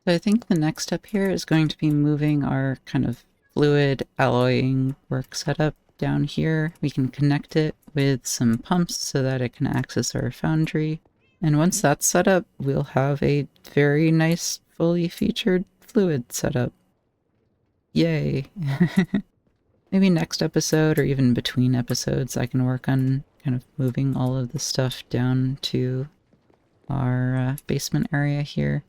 So I think the next step here is going to be moving our kind of fluid alloying work setup down here. We can connect it with some pumps so that it can access our foundry. And once that's set up, we'll have a very nice, fully featured fluid setup. Yay! Maybe next episode or even between episodes I can work on kind of moving all of the stuff down to our basement area here.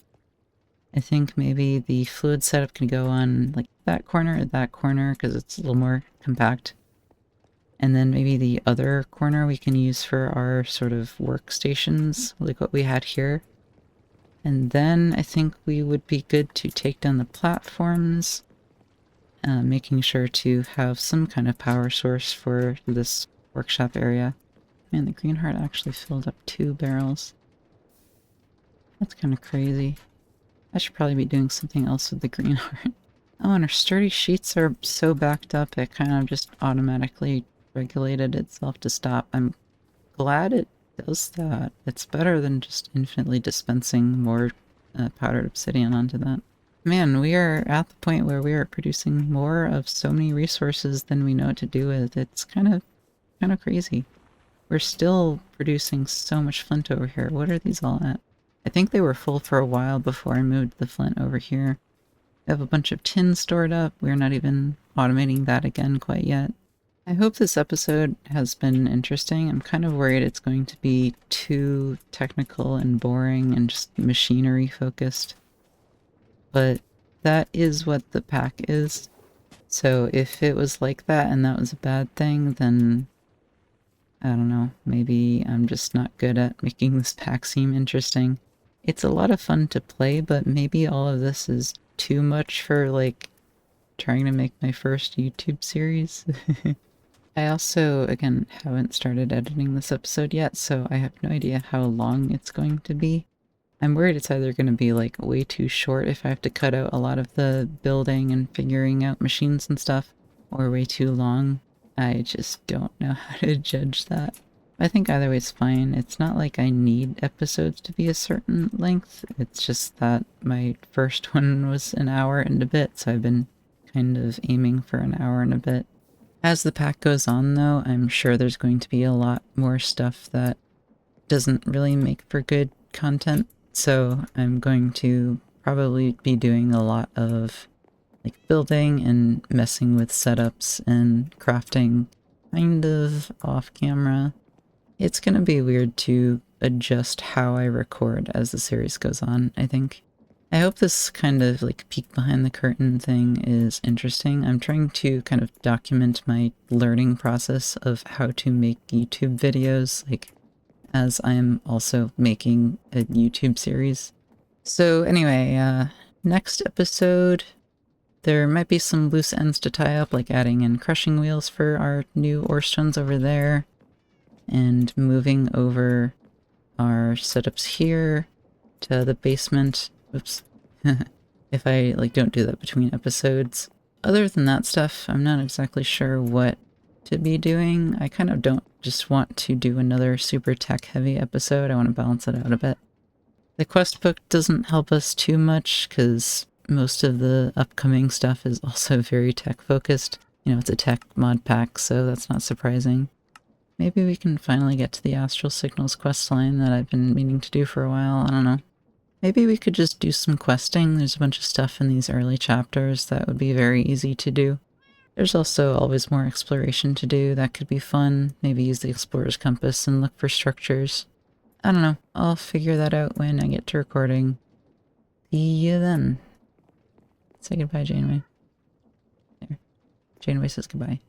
I think maybe the fluid setup can go on like that corner or that corner because it's a little more compact. And then maybe the other corner we can use for our sort of workstations, like what we had here. And then I think we would be good to take down the platforms, making sure to have some kind of power source for this workshop area. Man, the green heart actually filled up 2 barrels. That's kind of crazy. I should probably be doing something else with the green heart. Oh, and our sturdy sheets are so backed up, it kind of just automatically regulated itself to stop. I'm glad it does that. It's better than just infinitely dispensing more powdered obsidian onto that. Man, we are at the point where we are producing more of so many resources than we know what to do with. It's kind of crazy. We're still producing so much flint over here. What are these all at? I think they were full for a while before I moved the flint over here. We have a bunch of tin stored up. We're not even automating that again quite yet. I hope this episode has been interesting. I'm kind of worried it's going to be too technical and boring and just machinery focused. But that is what the pack is. So if it was like that and that was a bad thing, then I don't know, maybe I'm just not good at making this pack seem interesting. It's a lot of fun to play, but maybe all of this is too much for, like, trying to make my first YouTube series. I also, again, haven't started editing this episode yet, so I have no idea how long it's going to be. I'm worried it's either going to be, like, way too short if I have to cut out a lot of the building and figuring out machines and stuff, or way too long. I just don't know how to judge that. I think either way is fine. It's not like I need episodes to be a certain length. It's just that my first one was an hour and a bit, so I've been kind of aiming for an hour and a bit. As the pack goes on, though, I'm sure there's going to be a lot more stuff that doesn't really make for good content, so I'm going to probably be doing a lot of like building and messing with setups and crafting kind of off camera. It's gonna be weird to adjust how I record as the series goes on, I think. I hope this kind of like peek behind the curtain thing is interesting. I'm trying to kind of document my learning process of how to make YouTube videos, like as I'm also making a YouTube series. So anyway, next episode, there might be some loose ends to tie up, like adding in crushing wheels for our new ore stones over there, and moving over our setups here to the basement. Oops. If I like don't do that between episodes. Other than that stuff, I'm not exactly sure what to be doing. I kind of don't just want to do another super tech heavy episode. I want to balance it out a bit. The quest book doesn't help us too much because most of the upcoming stuff is also very tech focused. You know, it's a tech mod pack, so that's not surprising. Maybe we can finally get to the astral signals questline that I've been meaning to do for a while. I don't know. Maybe we could just do some questing. There's a bunch of stuff in these early chapters that would be very easy to do. There's also always more exploration to do. That could be fun. Maybe use the explorer's compass and look for structures. I don't know. I'll figure that out when I get to recording. See you then. Say goodbye, Janeway. There. Janeway says goodbye.